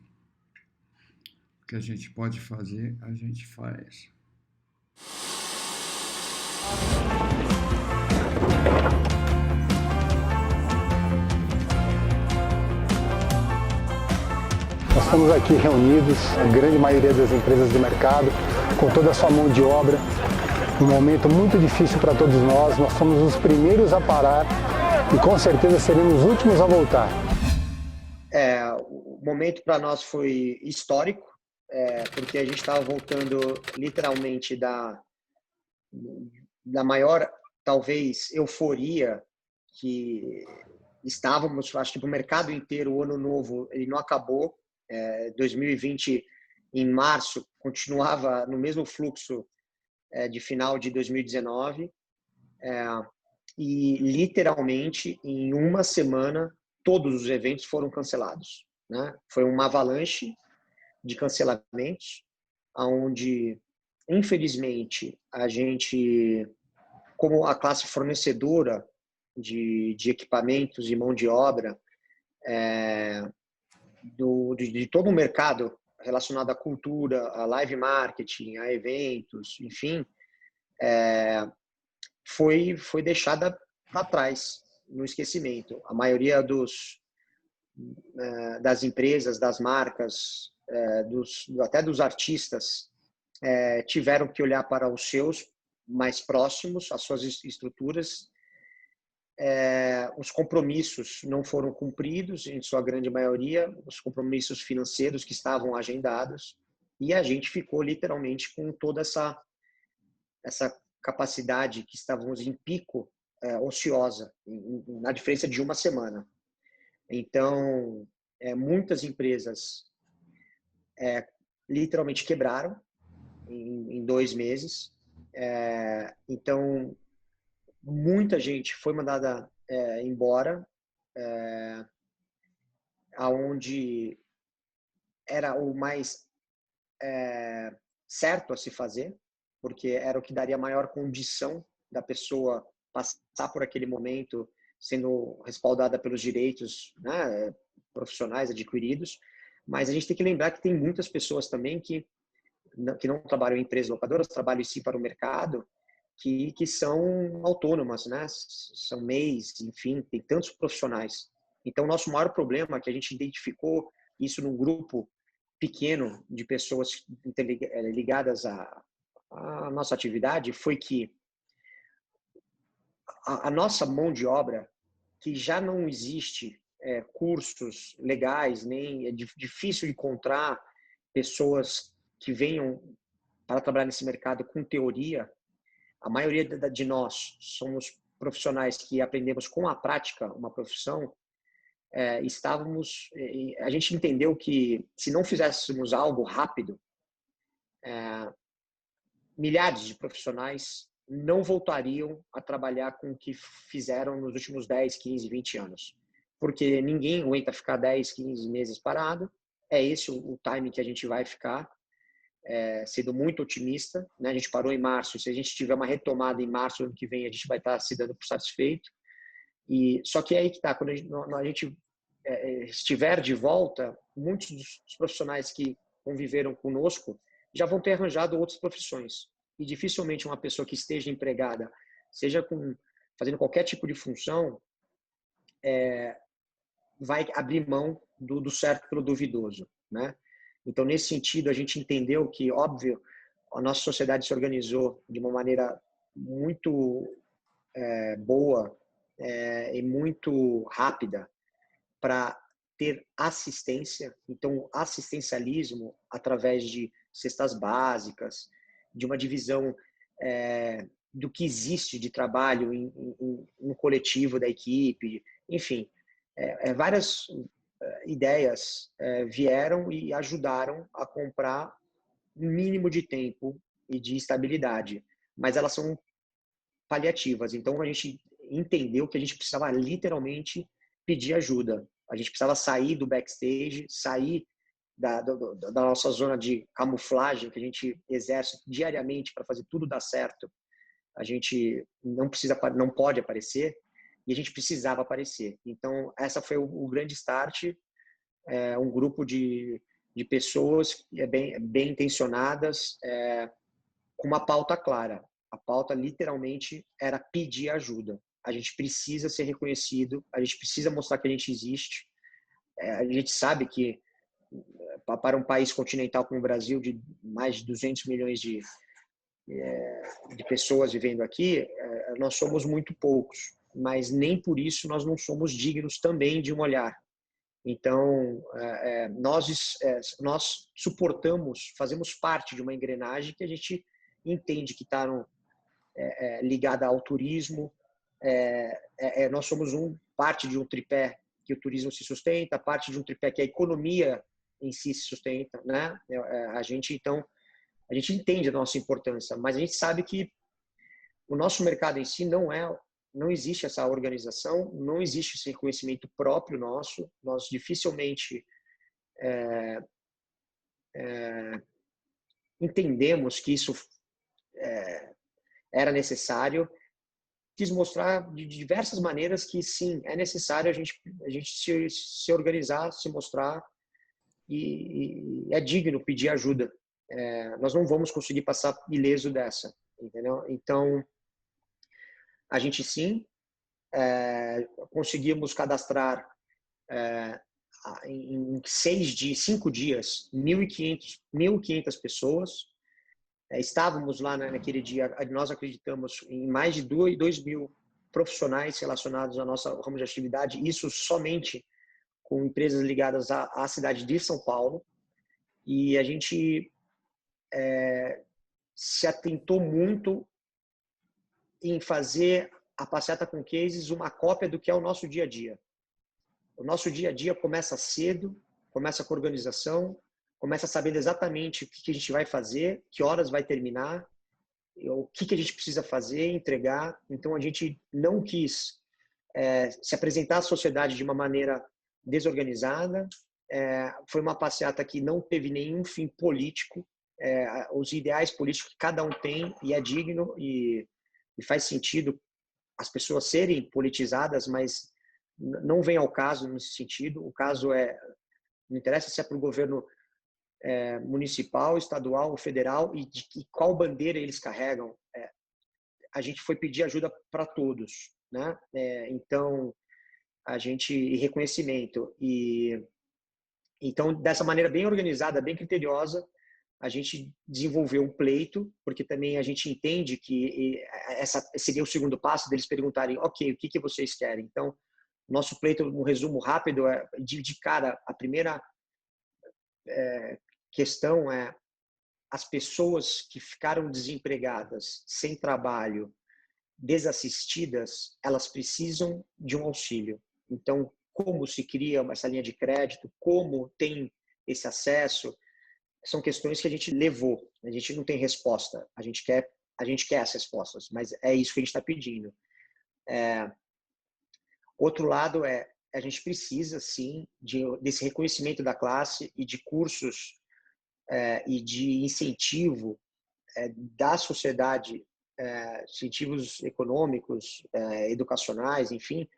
O que a gente pode fazer, a gente faz. Nós estamos aqui reunidos, a grande maioria das empresas do mercado, com toda a sua mão de obra. Um momento muito difícil para todos nós. Nós somos os primeiros a parar e com certeza seremos os últimos a voltar. O momento para nós foi histórico, porque a gente estava voltando literalmente da maior, talvez, euforia que estávamos, acho que para o mercado inteiro. O ano novo ele não acabou. 2020, em março, continuava no mesmo fluxo de final de 2019, e literalmente em uma semana todos os eventos foram cancelados, né? Foi uma avalanche de cancelamentos, onde infelizmente a gente, como a classe fornecedora de equipamentos e mão de obra de todo o mercado relacionado à cultura, a live marketing, a eventos, enfim, foi deixada para trás, no esquecimento. A maioria das empresas, das marcas, até dos artistas, tiveram que olhar para os seus mais próximos, as suas estruturas. Os compromissos não foram cumpridos, em sua grande maioria, os compromissos financeiros que estavam agendados, e a gente ficou literalmente com toda essa capacidade que estávamos em pico ociosa, na diferença de uma semana. Então, muitas empresas literalmente quebraram em 2 meses. Então, muita gente foi mandada embora, aonde era o mais certo a se fazer, porque era o que daria maior condição da pessoa passar por aquele momento sendo respaldada pelos direitos, né, profissionais adquiridos. Mas a gente tem que lembrar que tem muitas pessoas também que não trabalham em empresas locadoras, trabalham sim para o mercado, que são autônomas, né? São MEIs, enfim, tem tantos profissionais. Então, o nosso maior problema, que a gente identificou isso num grupo pequeno de pessoas ligadas à nossa atividade, foi que a nossa mão de obra, que já não existe cursos legais, nem é difícil encontrar pessoas que venham para trabalhar nesse mercado com teoria. A maioria de nós somos profissionais que aprendemos com a prática uma profissão. A gente entendeu que se não fizéssemos algo rápido, milhares de profissionais não voltariam a trabalhar com o que fizeram nos últimos 10, 15, 20 anos. Porque ninguém aguenta ficar 10, 15 meses parado. É esse o timing que a gente vai ficar, sendo muito otimista, né? A gente parou em março. Se a gente tiver uma retomada em março do ano que vem, a gente vai estar se dando por satisfeito. Só que é aí que está. Quando a gente estiver de volta, muitos dos profissionais que conviveram conosco já vão ter arranjado outras profissões. E dificilmente uma pessoa que esteja empregada, seja fazendo qualquer tipo de função, vai abrir mão do certo pelo duvidoso, né? Então, nesse sentido, a gente entendeu que, óbvio, a nossa sociedade se organizou de uma maneira muito boa e muito rápida para ter assistência. Então, assistencialismo através de cestas básicas, de uma divisão do que existe de trabalho no coletivo da equipe, enfim, várias ideias vieram e ajudaram a comprar um mínimo de tempo e de estabilidade, mas elas são paliativas. Então, a gente entendeu que a gente precisava literalmente pedir ajuda. A gente precisava sair do backstage, sair da nossa zona de camuflagem que a gente exerce diariamente para fazer tudo dar certo. A gente não pode aparecer e a gente precisava aparecer. Então, essa foi o grande start, um grupo de pessoas bem intencionadas, com uma pauta clara. A pauta, literalmente, era pedir ajuda. A gente precisa ser reconhecido, a gente precisa mostrar que a gente existe. A gente sabe que, para um país continental como o Brasil, de mais de 200 milhões de pessoas vivendo aqui, nós somos muito poucos, mas nem por isso nós não somos dignos também de um olhar. Então, nós suportamos, fazemos parte de uma engrenagem que a gente entende que está ligada ao turismo. Nós somos parte de um tripé que o turismo se sustenta, parte de um tripé que a economia em si se sustenta, né? A gente entende a nossa importância, mas a gente sabe que o nosso mercado em si não existe essa organização, não existe esse reconhecimento próprio nosso. Nós dificilmente entendemos que isso era necessário. Quis mostrar de diversas maneiras que sim, é necessário a gente se organizar, se mostrar, e é digno pedir ajuda. Nós não vamos conseguir passar ileso dessa, entendeu? Então, a gente sim conseguimos cadastrar em 5 dias 1.500 pessoas. Estávamos lá naquele dia, nós acreditamos em mais de 2.000 profissionais relacionados ao nosso ramo de atividade, isso somente com empresas ligadas à cidade de São Paulo. E a gente se atentou muito em fazer a Passeata com Cases uma cópia do que é o nosso dia a dia. O nosso dia a dia começa cedo, começa com organização, começa sabendo exatamente o que a gente vai fazer, que horas vai terminar, o que a gente precisa fazer, entregar. Então, a gente não quis se apresentar à sociedade de uma maneira desorganizada. Foi uma passeata que não teve nenhum fim político. Os ideais políticos que cada um tem, e é digno, e faz sentido as pessoas serem politizadas, mas não vem ao caso nesse sentido. O caso não interessa se é para o governo municipal, estadual ou federal, e qual bandeira eles carregam. A gente foi pedir ajuda para todos, né? Então, reconhecimento. Então, dessa maneira bem organizada, bem criteriosa, a gente desenvolveu um pleito, porque também a gente entende que essa seria o segundo passo deles perguntarem, ok, o que vocês querem? Então, nosso pleito, um resumo rápido, de cara, a primeira questão é: as pessoas que ficaram desempregadas, sem trabalho, desassistidas, elas precisam de um auxílio. Então, como se cria essa linha de crédito, como tem esse acesso, são questões que a gente levou. A gente não tem resposta, a gente quer as respostas, mas é isso que a gente está pedindo. Outro lado a gente precisa, sim, desse reconhecimento da classe e de cursos e de incentivo da sociedade, incentivos econômicos, educacionais, enfim,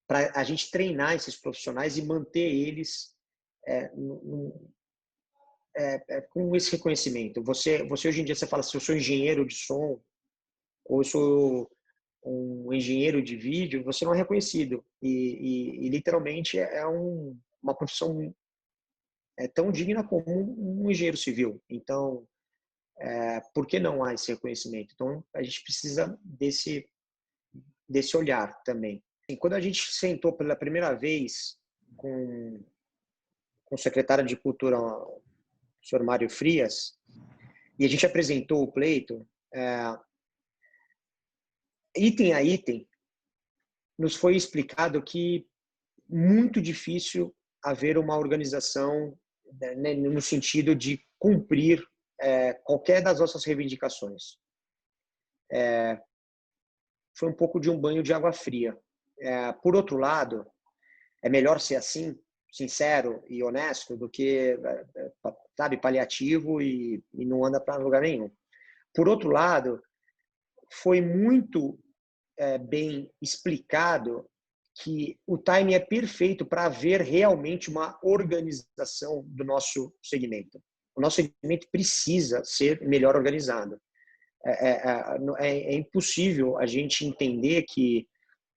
para a gente treinar esses profissionais e manter eles com esse reconhecimento. Você hoje em dia, você fala assim, eu sou engenheiro de som, ou eu sou um engenheiro de vídeo, você não é reconhecido. E literalmente uma profissão é tão digna como um engenheiro civil. Então, por que não há esse reconhecimento? Então, a gente precisa desse olhar também. E quando a gente sentou pela primeira vez com o secretário de Cultura, o senhor Mário Frias, e a gente apresentou o pleito, item a item, nos foi explicado que muito difícil haver uma organização, né, no sentido de cumprir qualquer das nossas reivindicações. Foi um pouco de um banho de água fria. Por outro lado, é melhor ser assim, sincero e honesto, do que, sabe, paliativo e não anda para lugar nenhum. Por outro lado, foi muito bem explicado que o time é perfeito para haver realmente uma organização do nosso segmento. O nosso segmento precisa ser melhor organizado. É impossível a gente entender que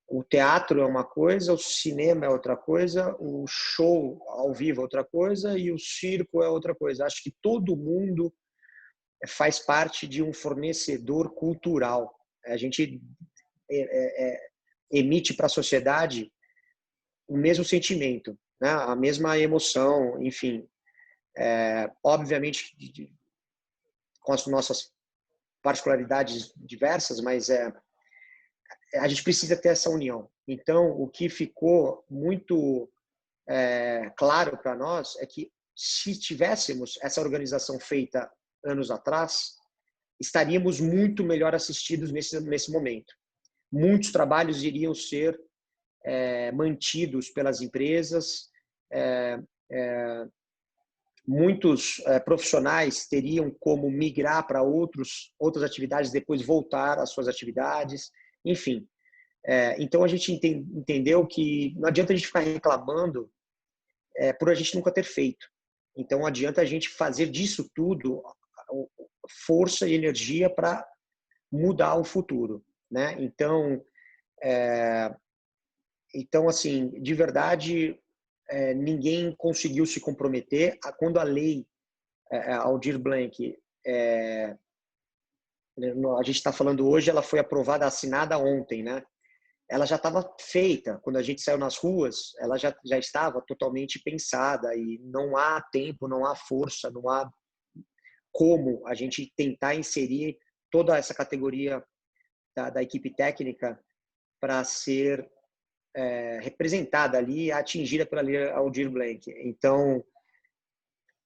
o teatro é uma coisa, o cinema é outra coisa, o show ao vivo é outra coisa e o circo é outra coisa. Acho que todo mundo faz parte de um fornecedor cultural. A gente emite para a sociedade o mesmo sentimento, né? A mesma emoção, enfim. Obviamente, com as nossas particularidades diversas, mas a gente precisa ter essa união. Então, o que ficou muito claro para nós é que, se tivéssemos essa organização feita anos atrás, estaríamos muito melhor assistidos nesse momento. Muitos trabalhos iriam ser mantidos pelas empresas, muitos profissionais teriam como migrar para outras atividades, depois voltar às suas atividades, enfim. Então, a gente entendeu que não adianta a gente ficar reclamando por a gente nunca ter feito. Então, adianta a gente fazer disso tudo força e energia para mudar o futuro, né? Então, assim, de verdade, ninguém conseguiu se comprometer. Quando a lei Aldir Blanc, a gente está falando hoje, ela foi aprovada, assinada ontem, né? Ela já estava feita. Quando a gente saiu nas ruas, ela já estava totalmente pensada e não há tempo, não há força, não há como a gente tentar inserir toda essa categoria da equipe técnica para ser representada ali, atingida pela lei Aldir Blanc. Então,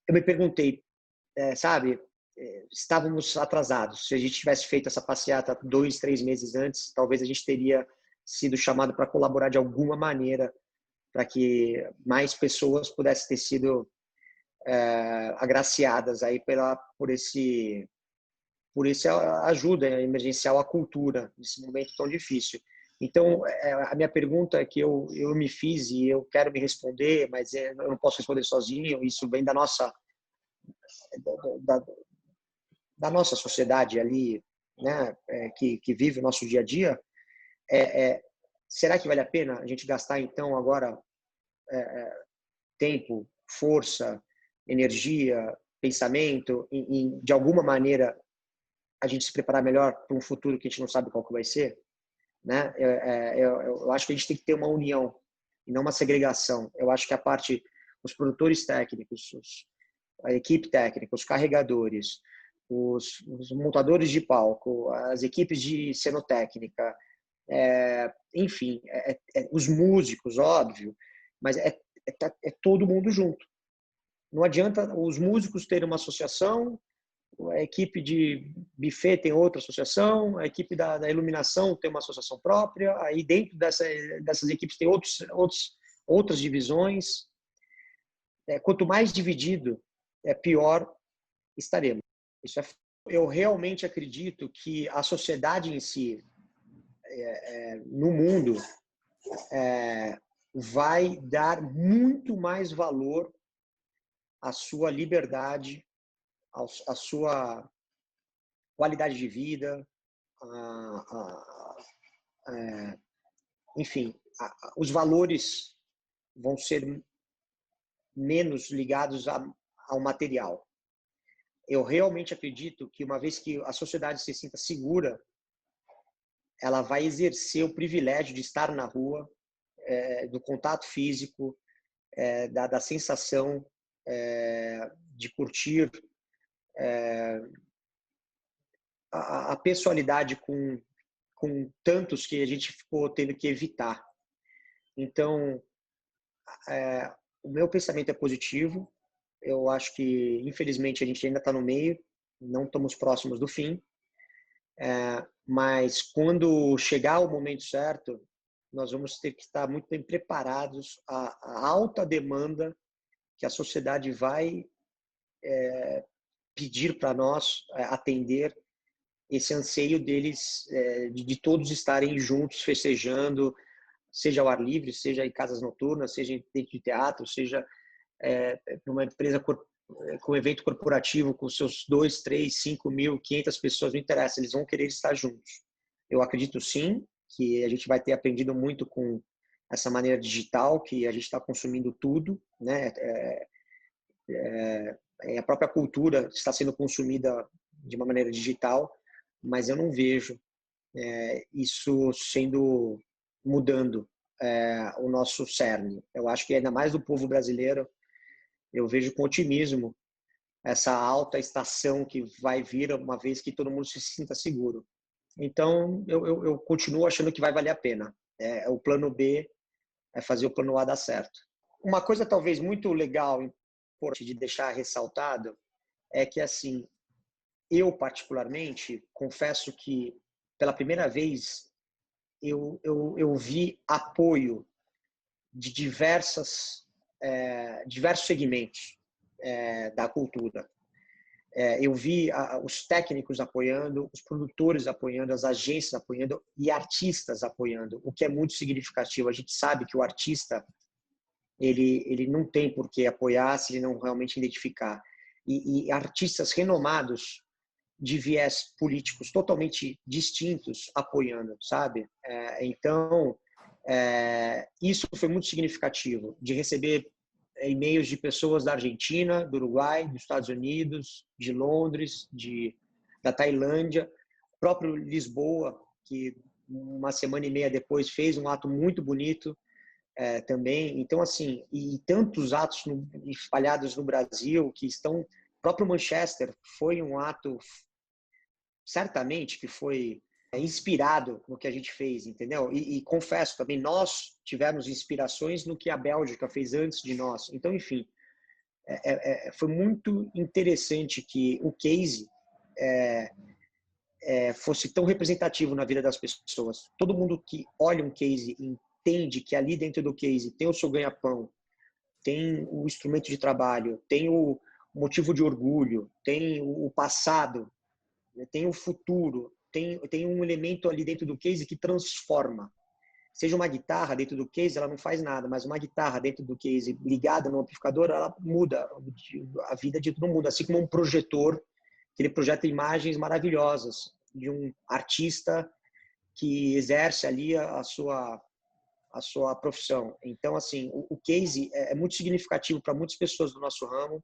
eu me perguntei, sabe, estávamos atrasados. Se a gente tivesse feito essa passeata 2, 3 meses antes, talvez a gente teria sido chamado para colaborar de alguma maneira para que mais pessoas pudessem ter sido agraciadas aí por esse ajuda emergencial à cultura nesse momento tão difícil. Então, a minha pergunta que eu me fiz e eu quero me responder, mas eu não posso responder sozinho, isso vem da nossa sociedade ali, né, que vive o nosso dia a dia, será que vale a pena a gente gastar, então, agora tempo, força, energia, pensamento, de alguma maneira, a gente se preparar melhor para um futuro que a gente não sabe qual que vai ser? Né? Eu acho que a gente tem que ter uma união e não uma segregação. Eu acho que os produtores técnicos, a equipe técnica, os carregadores, os montadores de palco, as equipes de cenotécnica, enfim, os músicos, óbvio, mas é todo mundo junto. Não adianta os músicos terem uma associação, a equipe de buffet tem outra associação, a equipe da iluminação tem uma associação própria, aí dentro dessas equipes tem outras divisões. Quanto mais dividido, pior estaremos. Eu realmente acredito que a sociedade em si, no mundo, vai dar muito mais valor à sua liberdade, à sua qualidade de vida, enfim, os valores vão ser menos ligados ao material. Eu realmente acredito que uma vez que a sociedade se sinta segura, ela vai exercer o privilégio de estar na rua, do contato físico, da sensação de curtir a pessoalidade com tantos que a gente ficou tendo que evitar. Então, o meu pensamento é positivo. Eu acho que, infelizmente, a gente ainda está no meio, não estamos próximos do fim. Mas quando chegar o momento certo, nós vamos ter que estar muito bem preparados à alta demanda que a sociedade vai pedir para nós atender, esse anseio deles de todos estarem juntos, festejando, seja ao ar livre, seja em casas noturnas, seja dentro de teatro, seja numa empresa com evento corporativo, com seus 2, 3, 5 mil, 500 pessoas, não interessa, eles vão querer estar juntos. Eu acredito sim que a gente vai ter aprendido muito com essa maneira digital, que a gente está consumindo tudo, né? A própria cultura está sendo consumida de uma maneira digital, mas eu não vejo isso mudando o nosso cerne. Eu acho que ainda mais do povo brasileiro, eu vejo com otimismo essa alta estação que vai vir uma vez que todo mundo se sinta seguro. Então, eu continuo achando que vai valer a pena. O plano B é fazer o plano A dar certo. Uma coisa talvez muito legal, importante de deixar ressaltado, é que, assim, eu particularmente, confesso que pela primeira vez eu vi apoio de diversos segmentos da cultura. Eu vi os técnicos apoiando, os produtores apoiando, as agências apoiando e artistas apoiando, o que é muito significativo. A gente sabe que o artista ele não tem por que apoiar se ele não realmente identificar. E artistas renomados de viés políticos totalmente distintos apoiando, sabe? Então, isso foi muito significativo, de receber e-mails de pessoas da Argentina, do Uruguai, dos Estados Unidos, de Londres, da Tailândia, próprio Lisboa, que uma semana e meia depois fez um ato muito bonito também. Então, assim, e tantos atos espalhados no Brasil que estão... próprio Manchester foi um ato, certamente, que foi inspirado no que a gente fez, entendeu? E confesso também, nós tivemos inspirações no que a Bélgica fez antes de nós. Então, enfim, foi muito interessante que o case fosse tão representativo na vida das pessoas. Todo mundo que olha um case entende que ali dentro do case tem o seu ganha-pão, tem o instrumento de trabalho, tem o motivo de orgulho, tem o passado, tem o futuro, tem um elemento ali dentro do case que transforma. Seja uma guitarra dentro do case, ela não faz nada, mas uma guitarra dentro do case ligada no amplificador, ela muda a vida de todo mundo. Assim como um projetor, que ele projeta imagens maravilhosas de um artista que exerce ali a sua profissão. Então, assim, o case é muito significativo para muitas pessoas do nosso ramo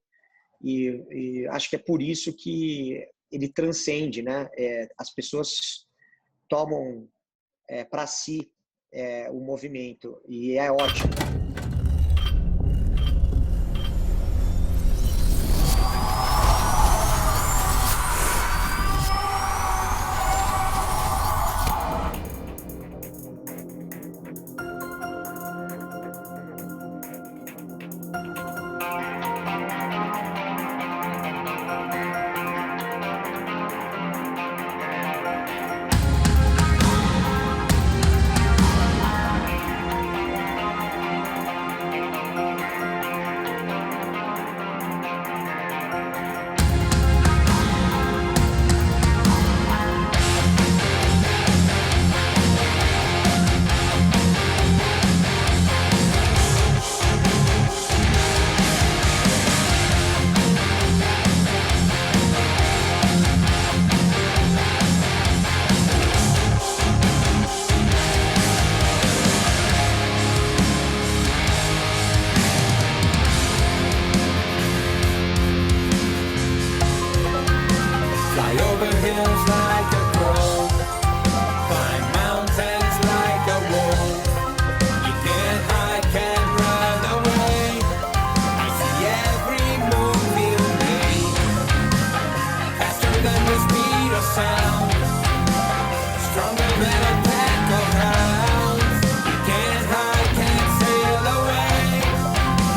e acho que é por isso que ele transcende, né? As pessoas tomam para si o movimento e é ótimo. hills like a crow, climb mountains like a wolf. You can't hide, can't run away. I see every move you make, faster than the speed of sound, stronger than a pack of hounds. You can't hide, can't sail away.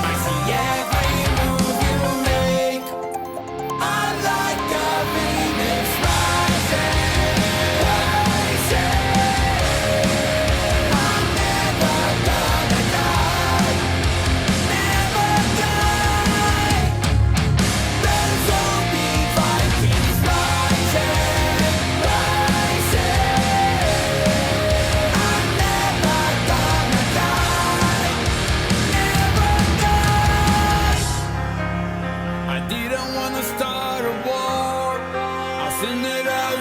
I see every move you make. I'm like a Venus rising, rising. I'm never gonna die, never die. There's only Vikings rising, rising. I'm never gonna die, never die. I didn't wanna start a war. I'll send it out,